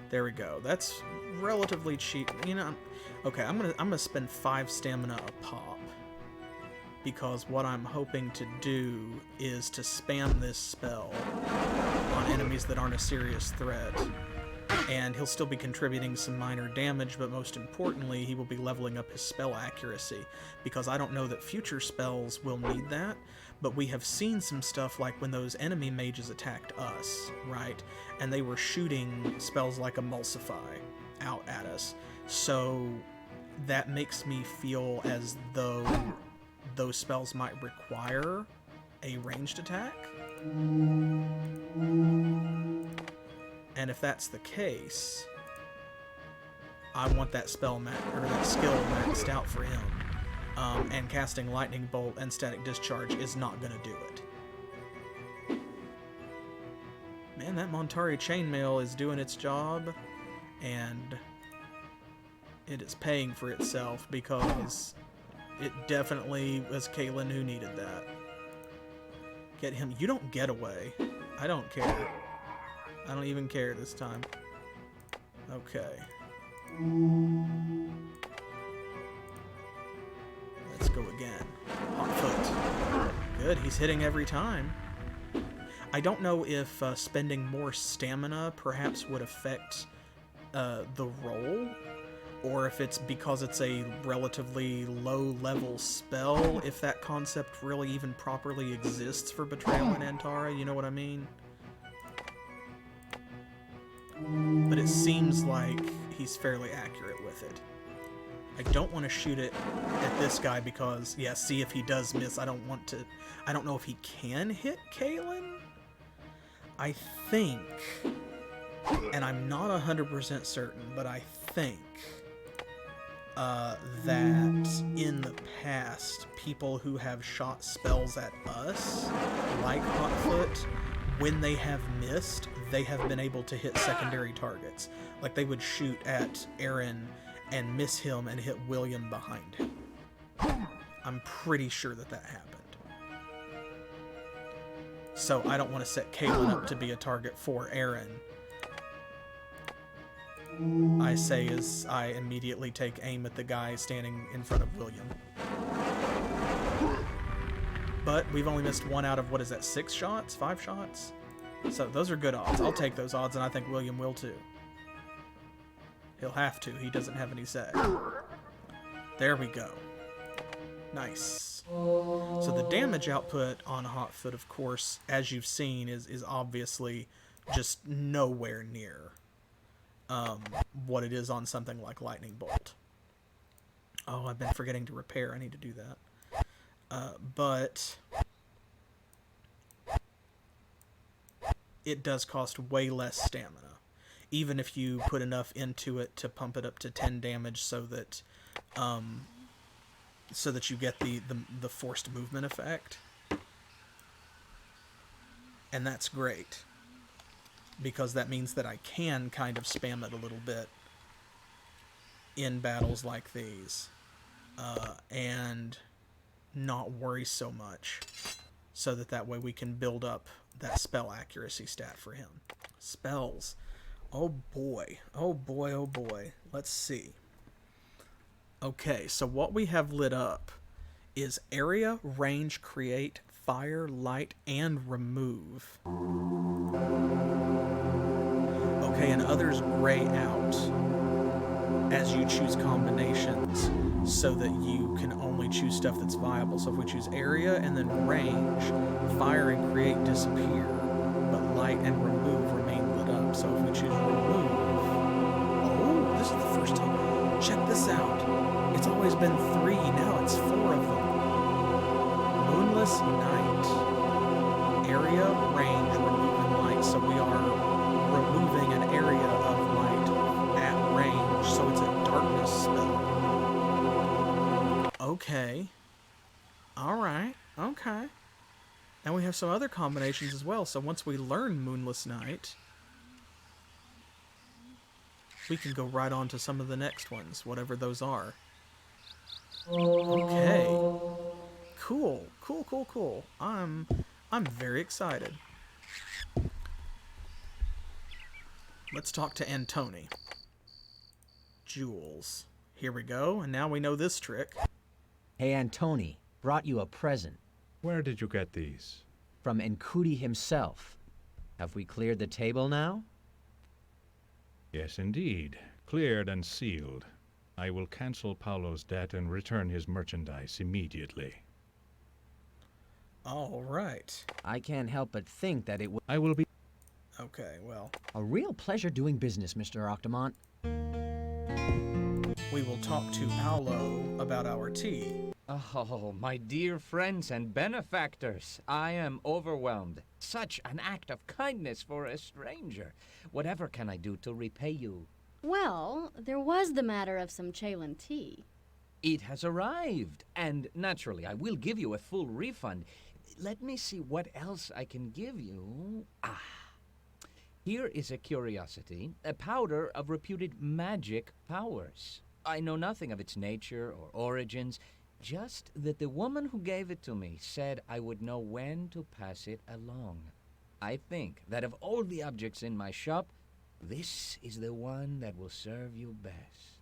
There we go. That's relatively cheap. You know, okay, I'm gonna spend 5 stamina a pop. because what I'm hoping to do is to spam this spell on enemies that aren't a serious threat. And he'll still be contributing some minor damage, but most importantly, he will be leveling up his spell accuracy, because I don't know that future spells will need that, but we have seen some stuff like when those enemy mages attacked us, right? And they were shooting spells like Emulsify out at us. So that makes me feel as though those spells might require a ranged attack. And if that's the case, I want that spell or that skill maxed out for him. And casting Lightning Bolt and Static Discharge is not going to do it. Man, that Montari Chainmail is doing its job, and it is paying for itself, because it definitely was Caitlin who needed that. Get him. You don't get away. I don't care. I don't even care this time. Okay. Let's go again. Hot foot. Good, he's hitting every time. I don't know if spending more stamina perhaps would affect the roll, or if it's because it's a relatively low-level spell, if that concept really even properly exists for Betrayal in Antara, you know what I mean? But it seems like he's fairly accurate with it. I don't want to shoot it at this guy because, yeah, see if he does miss. I don't know if he can hit Kaylin. I think, and I'm not 100% certain, but I think that in the past, people who have shot spells at us, like Hotfoot, when they have missed, they have been able to hit secondary targets. Like they would shoot at Aaron and miss him and hit William behind him. I'm pretty sure that happened. So I don't want to set Caitlin up to be a target for Aaron. I say as I immediately take aim at the guy standing in front of William. But we've only missed 1 out of, what is that, 6 shots? 5 shots? So those are good odds. I'll take those odds, and I think William will too. He'll have to. He doesn't have any say. There we go. Nice. So the damage output on Hotfoot, of course, as you've seen, is obviously just nowhere near what it is on something like Lightning Bolt. Oh, I've been forgetting to repair. I need to do that. But it does cost way less stamina, even if you put enough into it to pump it up to 10 damage, so that you get the forced movement effect. And that's great, because that means that I can kind of spam it a little bit in battles like these, and not worry so much, so that way we can build up that spell accuracy stat for him. Spells. Oh boy. Oh boy, oh boy. Let's see. Okay, so what we have lit up is area, range, create, fire, light, and remove. Okay, and others gray out as you choose combinations, so that you can only choose stuff that's viable. So if we choose area and then range, fire and create disappear, but light and remove remain lit up. So if we choose remove, oh, this is the first time. Check this out. It's always been 3, now it's 4 of them. Moonless night. Area, range, remove, and light. So we are removing an area of light at range, so it's a darkness spell. Okay. Alright. Okay. And we have some other combinations as well. So once we learn Moonless Night, we can go right on to some of the next ones, whatever those are. Okay. Cool. Cool, cool, cool. I'm very excited. Let's talk to Antoni. Jewels. Here we go, and now we know this trick. Hey, Antoni, brought you a present Where did you get these? from Nkudi himself. Have we cleared the table now? Yes, indeed. Cleared and sealed. I will cancel Paolo's debt and return his merchandise immediately. All right. I can't help but think that it was I will be... Okay, well, a real pleasure doing business, Mr. Octomont. we will talk to Paolo about our tea. Oh, my dear friends and benefactors, I am overwhelmed. Such an act of kindness for a stranger. Whatever can I do to repay you? Well, there was the matter of some Chalon tea. It has arrived, and naturally, I will give you a full refund. Let me see what else I can give you. Here is a curiosity, a powder of reputed magic powers. I know nothing of its nature or origins, just that the woman who gave it to me said I would know when to pass it along. I think that of all the objects in my shop, this is the one that will serve you best.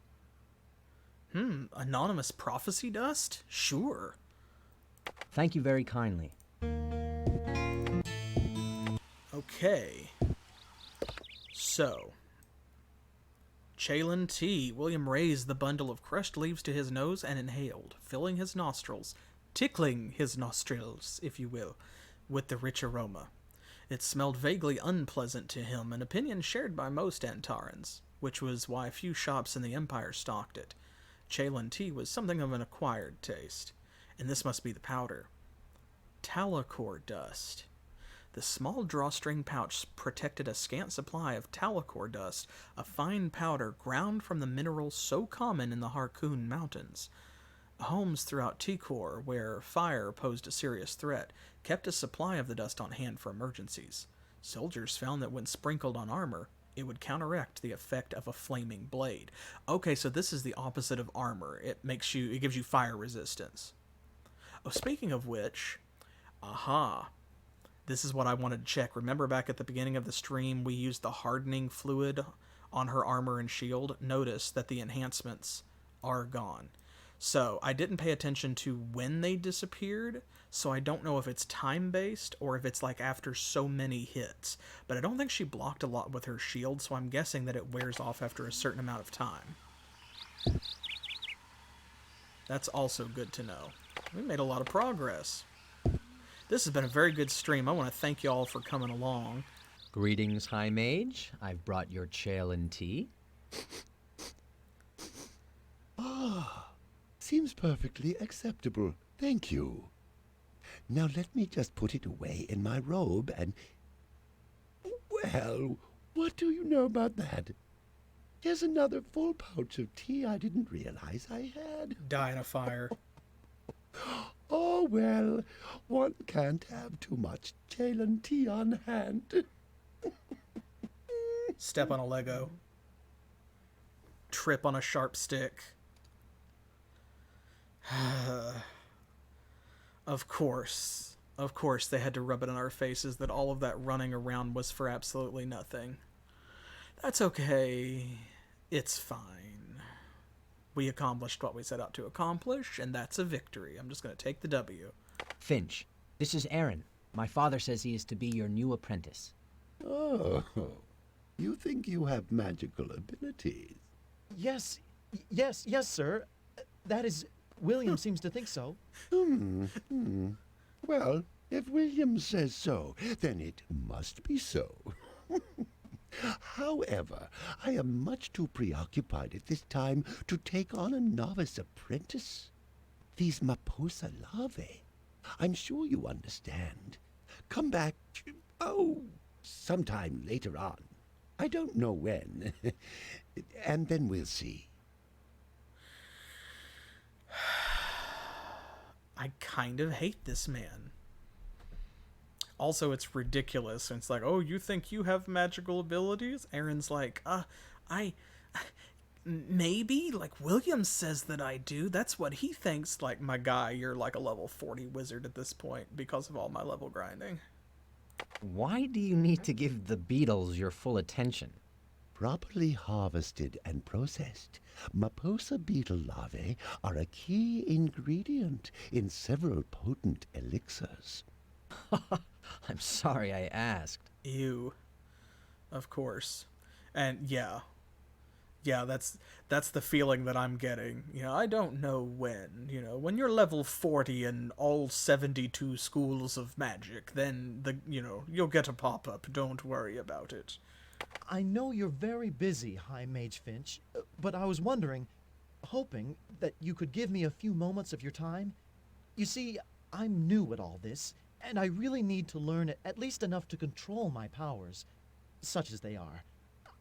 Anonymous prophecy dust? Sure. Thank you very kindly. Okay. So, Chalon tea. William raised the bundle of crushed leaves to his nose and inhaled, filling his nostrils, tickling his nostrils, if you will, with the rich aroma. It smelled vaguely unpleasant to him, an opinion shared by most Antarans, which was why few shops in the Empire stocked it. Chalon tea was something of an acquired taste, and this must be the powder. Talakor dust. The small drawstring pouch protected a scant supply of talakor dust, a fine powder ground from the mineral so common in the Harkoon Mountains. Homes throughout Tikor, where fire posed a serious threat, kept a supply of the dust on hand for emergencies. Soldiers found that when sprinkled on armor, it would counteract the effect of a flaming blade. Okay, so this is the opposite of armor. It gives you fire resistance. Oh, speaking of which, this is what I wanted to check. Remember back at the beginning of the stream, we used the hardening fluid on her armor and shield? Notice that the enhancements are gone. So I didn't pay attention to when they disappeared, so I don't know if it's time-based or if it's like after so many hits. But I don't think she blocked a lot with her shield, so I'm guessing that it wears off after a certain amount of time. That's also good to know. We made a lot of progress. This has been a very good stream. I want to thank you all for coming along. Greetings, High Mage. I've brought your Chalon tea. Seems perfectly acceptable. Thank you. Now let me just put it away in my robe and... Well, what do you know about that? Here's another full pouch of tea I didn't realize I had. Die in a fire. Oh, well, one can't have too much Chalon tea on hand. Step on a Lego. Trip on a sharp stick. Of course they had to rub it in our faces that all of that running around was for absolutely nothing. That's okay. It's fine. We accomplished what we set out to accomplish, and that's a victory. I'm just going to take the W. Finch, this is Aaron. My father says he is to be your new apprentice. Oh, you think you have magical abilities? Yes, sir. That is, William seems to think so. Well, if William says so, then it must be so. However, I am much too preoccupied at this time to take on a novice apprentice. These Maposa larvae, I'm sure you understand, come back, sometime later on. I don't know when, and then we'll see. I kind of hate this man. Also, it's ridiculous. It's like, oh, you think you have magical abilities? Aaron's like, maybe? Like, William says that I do. That's what he thinks. Like, my guy, you're like a level 40 wizard at this point because of all my level grinding. Why do you need to give the Beatles your full attention? properly harvested and processed, Maposa beetle larvae are a key ingredient in several potent elixirs. I'm sorry I asked. Ew. Of course. And yeah, that's the feeling that I'm getting. I don't know when. When you're level 40 in all 72 schools of magic, then you'll get a pop-up. Don't worry about it. I know you're very busy, High Mage Finch, but I was wondering, hoping that you could give me a few moments of your time. You see, I'm new at all this, and I really need to learn at least enough to control my powers, such as they are.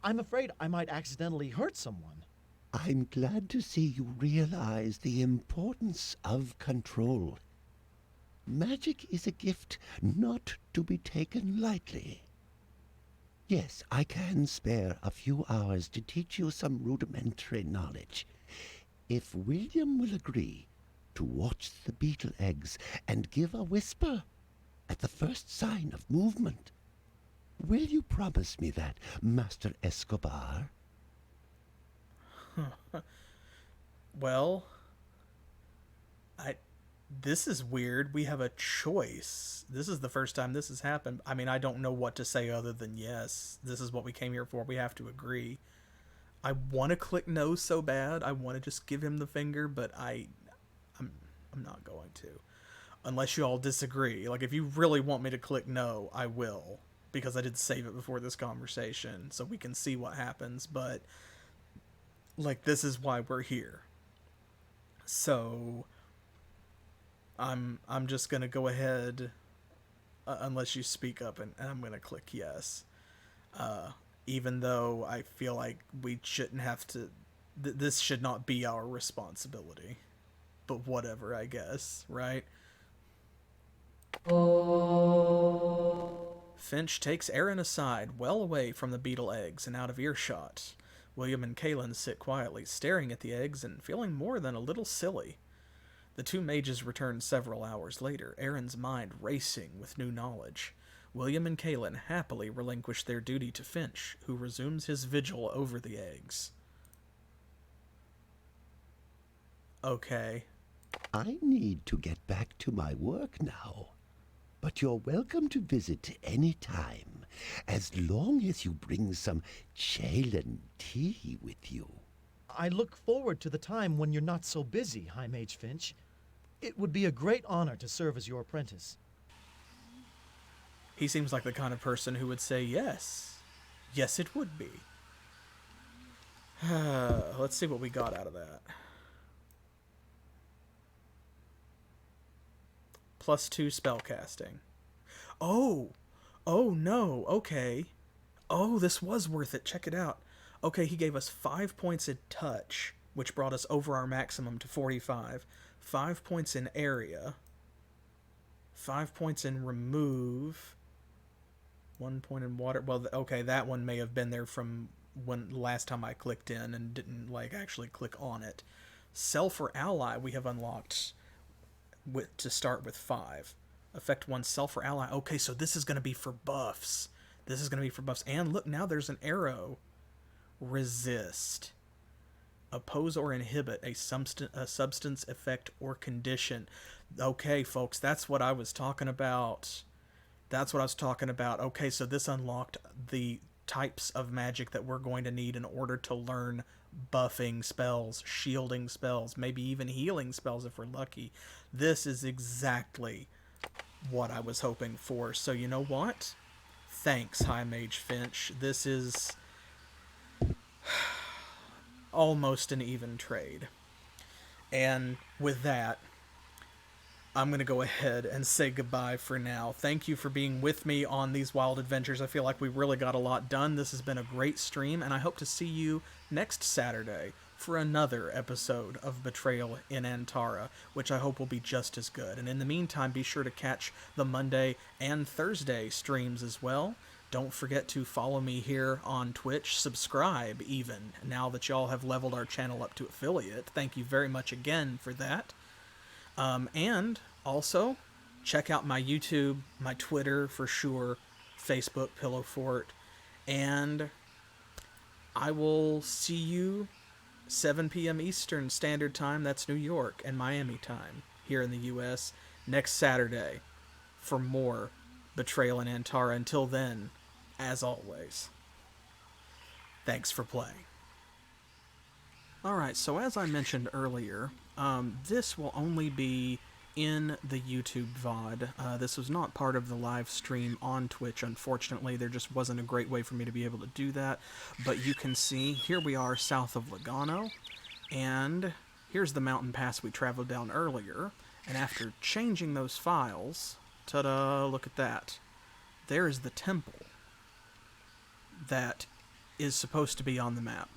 I'm afraid I might accidentally hurt someone. I'm glad to see you realize the importance of control. Magic is a gift not to be taken lightly. Yes, I can spare a few hours to teach you some rudimentary knowledge. If William will agree to watch the beetle eggs and give a whisper at the first sign of movement. Will you promise me that, Master Escobar? Well, this is weird. We have a choice. This is the first time this has happened. I mean, I don't know what to say other than yes. This is what we came here for. We have to agree. I want to click no so bad. I want to just give him the finger, but I'm not going to. Unless you all disagree. Like, if you really want me to click no, I will. Because I did save it before this conversation, so we can see what happens, but, like, this is why we're here. So, I'm just gonna go ahead, unless you speak up, and I'm gonna click yes. Even though I feel like we shouldn't have to, this should not be our responsibility. But whatever, I guess, right? Finch takes Aaron aside, well away from the beetle eggs and out of earshot. William and Kaylin sit quietly, staring at the eggs and feeling more than a little silly. The two mages return several hours later, Aaron's mind racing with new knowledge. William and Kaylin happily relinquish their duty to Finch, who resumes his vigil over the eggs. Okay. I need to get back to my work now. But you're welcome to visit any time, as long as you bring some Chalen tea with you. I look forward to the time when you're not so busy, High Mage Finch. It would be a great honor to serve as your apprentice. He seems like the kind of person who would say yes. Yes, it would be. Let's see what we got out of that. +2 spellcasting. Oh no, okay. Oh, this was worth it. Check it out. Okay, he gave us 5 points in touch, which brought us over our maximum to 45. 5 points in area. 5 points in remove. 1 point in water. Well, okay, that one may have been there from when last time I clicked in and didn't, like, actually click on it. Self or ally we have unlocked to start with 5. Affect one self or ally. Okay, so this is going to be for buffs. This is going to be for buffs. And look, now there's an arrow. Resist. Oppose or inhibit a substance, effect, or condition. Okay, folks, that's what I was talking about. That's what I was talking about. Okay, so this unlocked the types of magic that we're going to need in order to learn buffing spells, shielding spells, maybe even healing spells if we're lucky. This is exactly what I was hoping for. So you know what? Thanks, High Mage Finch. This is almost an even trade. And with that, I'm going to go ahead and say goodbye for now. Thank you for being with me on these wild adventures. I feel like we really got a lot done. This has been a great stream, and I hope to see you next Saturday for another episode of Betrayal in Antara, which I hope will be just as good. And in the meantime, be sure to catch the Monday and Thursday streams as well. Don't forget to follow me here on Twitch. Subscribe, even, now that y'all have leveled our channel up to affiliate. Thank you very much again for that. And also, check out my YouTube, my Twitter for sure, Facebook, Pillow Fort, and I will see you 7 p.m. Eastern Standard Time, that's New York, and Miami time, here in the U.S., next Saturday for more Betrayal in Antara. Until then, as always, thanks for playing. Alright, so as I mentioned earlier, this will only be in the YouTube VOD. This was not part of the live stream on Twitch, unfortunately. There just wasn't a great way for me to be able to do that. But you can see, here we are south of Lugano, and here's the mountain pass we traveled down earlier. And after changing those files, ta-da, look at that. There is the temple that is supposed to be on the map.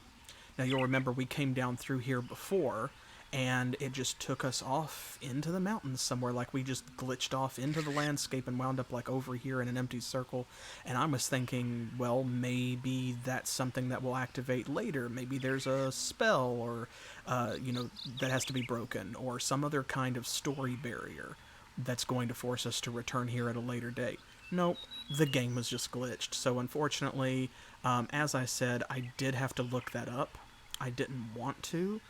Now, you'll remember we came down through here before, and it just took us off into the mountains somewhere, like we just glitched off into the landscape and wound up like over here in an empty circle. And I was thinking, well, maybe that's something that will activate later. Maybe there's a spell or, that has to be broken, or some other kind of story barrier that's going to force us to return here at a later date. Nope, the game was just glitched. So unfortunately, as I said, I did have to look that up. I didn't want to,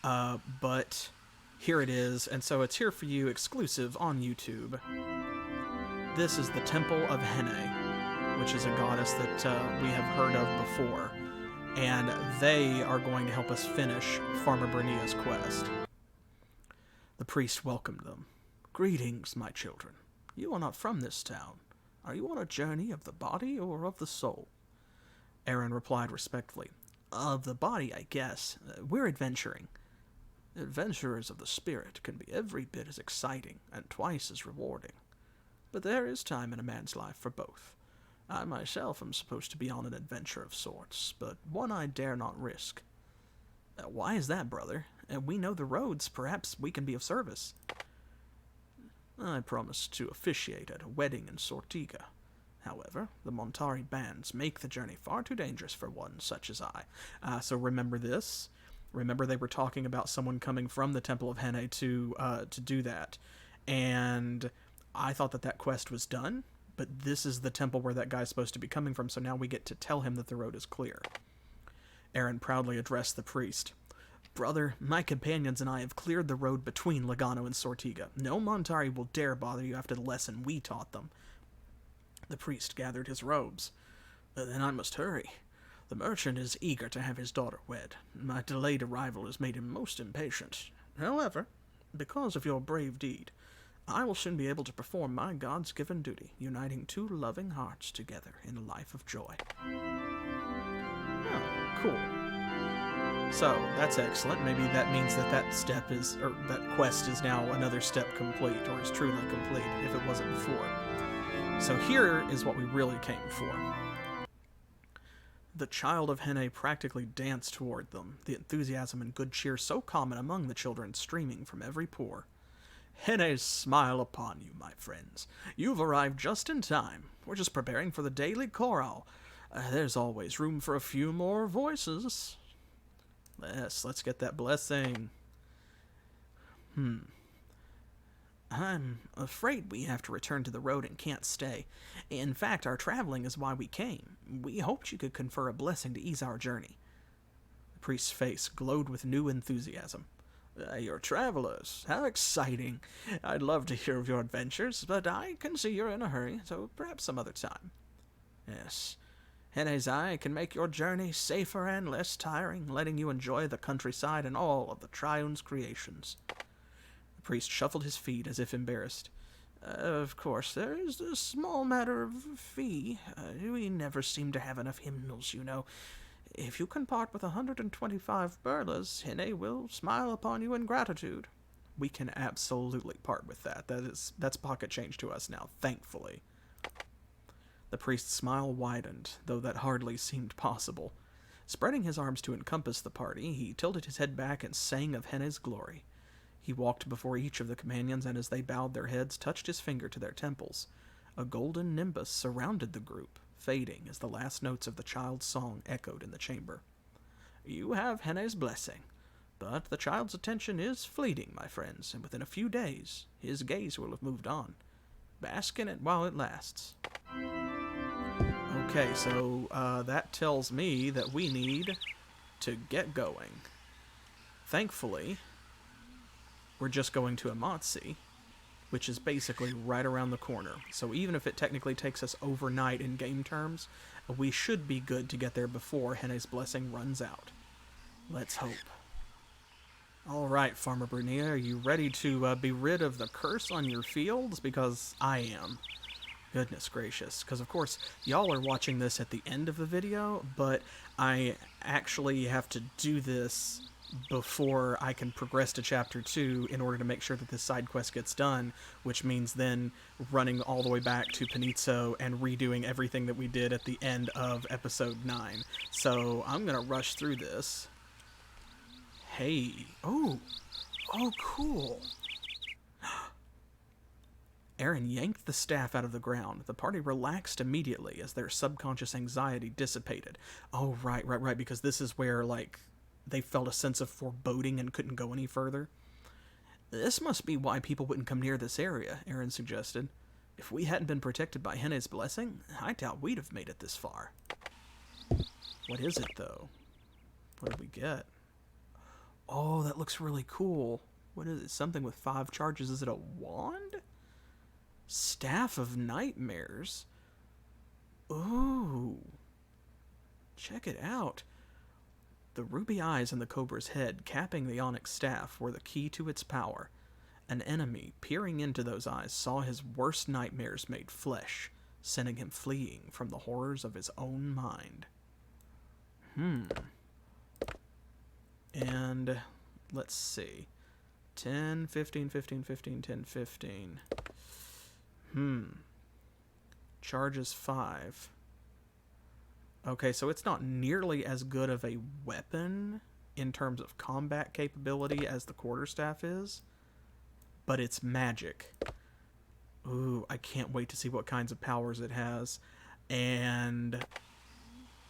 but here it is, and so it's here for you, exclusive on YouTube. This is the Temple of Henne, which is a goddess that we have heard of before, and they are going to help us finish Farmer Bernia's quest. The priest welcomed them. "Greetings, my children. You are not from this town. Are you on a journey of the body or of the soul?" Aaron replied respectfully. "Of the body, I guess. We're adventuring." "Adventurers of the spirit can be every bit as exciting and twice as rewarding. But there is time in a man's life for both. I myself am supposed to be on an adventure of sorts, but one I dare not risk." "Why is that, brother? We know the roads. Perhaps we can be of service." "I promised to officiate at a wedding in Sortiga. However, the Montari bands make the journey far too dangerous for one such as I." So remember this. Remember they were talking about someone coming from the Temple of Henne to do that. And I thought that quest was done, but this is the temple where that guy's supposed to be coming from, so now we get to tell him that the road is clear. Aaron proudly addressed the priest. "Brother, my companions and I have cleared the road between Lugano and Sortiga. No Montari will dare bother you after the lesson we taught them." The priest gathered his robes. "Then I must hurry. The merchant is eager to have his daughter wed. My delayed arrival has made him most impatient. However, because of your brave deed, I will soon be able to perform my God's-given duty, uniting two loving hearts together in a life of joy." Oh, cool. So, that's excellent. Maybe that means that step is, or that quest is now another step complete, or is truly complete, if it wasn't before. So here is what we really came for. The child of Henne practically danced toward them, the enthusiasm and good cheer so common among the children streaming from every pore. "Henne's smile upon you, my friends. You've arrived just in time. We're just preparing for the daily choral. There's always room for a few more voices." Yes, let's get that blessing. "I'm afraid we have to return to the road and can't stay. In fact, our traveling is why we came. We hoped you could confer a blessing to ease our journey." The priest's face glowed with new enthusiasm. "You're travelers. How exciting. I'd love to hear of your adventures, but I can see you're in a hurry, so perhaps some other time." "Yes. Henne's eye can make your journey safer and less tiring, letting you enjoy the countryside and all of the Triune's creations." The priest shuffled his feet as if embarrassed. "Of course, there is a small matter of fee. We never seem to have enough hymnals, you know. If you can part with 125 burlas, Henne will smile upon you in gratitude." We can absolutely part with that. That's pocket change to us now, thankfully. The priest's smile widened, though that hardly seemed possible. Spreading his arms to encompass the party, he tilted his head back and sang of Henne's glory. He walked before each of the companions, and as they bowed their heads, touched his finger to their temples. A golden nimbus surrounded the group, fading as the last notes of the child's song echoed in the chamber. "You have Henne's blessing, but the child's attention is fleeting, my friends, and within a few days his gaze will have moved on. Bask in it while it lasts." Oh Okay, so that tells me that we need to get going. Thankfully, we're just going to Amatsi, which is basically right around the corner. So even if it technically takes us overnight in game terms, we should be good to get there before Henne's blessing runs out. Let's hope. Alright, Farmer Brunia, are you ready to be rid of the curse on your fields? Because I am. Goodness gracious. Because, of course, y'all are watching this at the end of the video, but I actually have to do this before I can progress to Chapter 2 in order to make sure that this side quest gets done, which means then running all the way back to Panizzo and redoing everything that we did at the end of Episode 9. So I'm going to rush through this. Hey. Oh, cool. Aaron yanked the staff out of the ground. The party relaxed immediately as their subconscious anxiety dissipated. Oh, right, because this is where, like, they felt a sense of foreboding and couldn't go any further. This must be why people wouldn't come near this area, Aaron suggested. If we hadn't been protected by Henne's blessing, I doubt we'd have made it this far. What is it, though? What did we get? Oh, that looks really cool. What is it? Something with 5 charges. Is it a wand? Staff of Nightmares. Ooh. Check it out. The ruby eyes in the cobra's head capping the onyx staff were the key to its power. An enemy peering into those eyes saw his worst nightmares made flesh, sending him fleeing from the horrors of his own mind. And let's see. 10, 15, 15, 15, 10, 15. Charges 5. Okay, so it's not nearly as good of a weapon in terms of combat capability as the quarterstaff is, but it's magic. Ooh, I can't wait to see what kinds of powers it has, and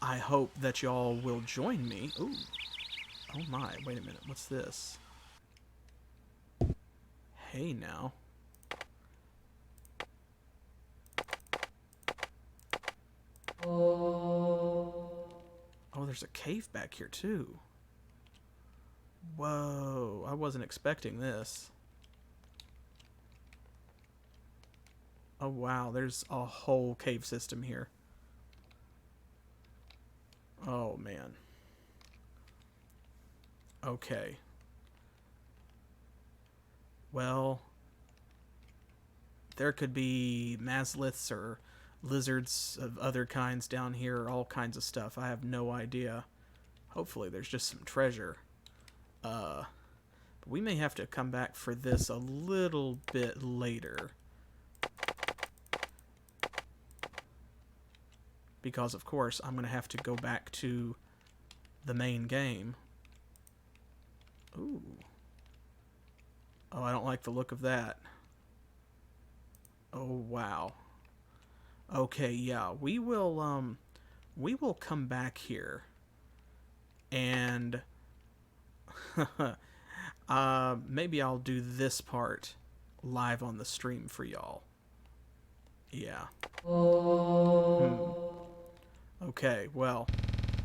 I hope that y'all will join me. Ooh. Oh my, wait a minute, what's this? Hey now. Oh, there's a cave back here too. Whoa, I wasn't expecting this. Oh wow, there's a whole cave system here. Oh man. Okay. Well, there could be mazliths or lizards of other kinds down here, all kinds of stuff. I have no idea. Hopefully there's just some treasure. But we may have to come back for this a little bit later. Because, of course, I'm going to have to go back to the main game. Ooh. Oh, I don't like the look of that. Oh, wow. Okay, yeah, we will come back here, and maybe I'll do this part live on the stream for y'all. Yeah. Okay, well,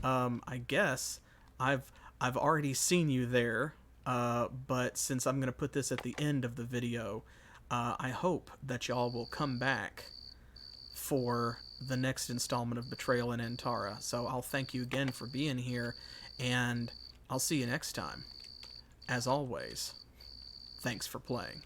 I guess I've already seen you there, but since I'm gonna put this at the end of the video, I hope that y'all will come back for the next installment of Betrayal in Antara. So I'll thank you again for being here, and I'll see you next time. As always, thanks for playing.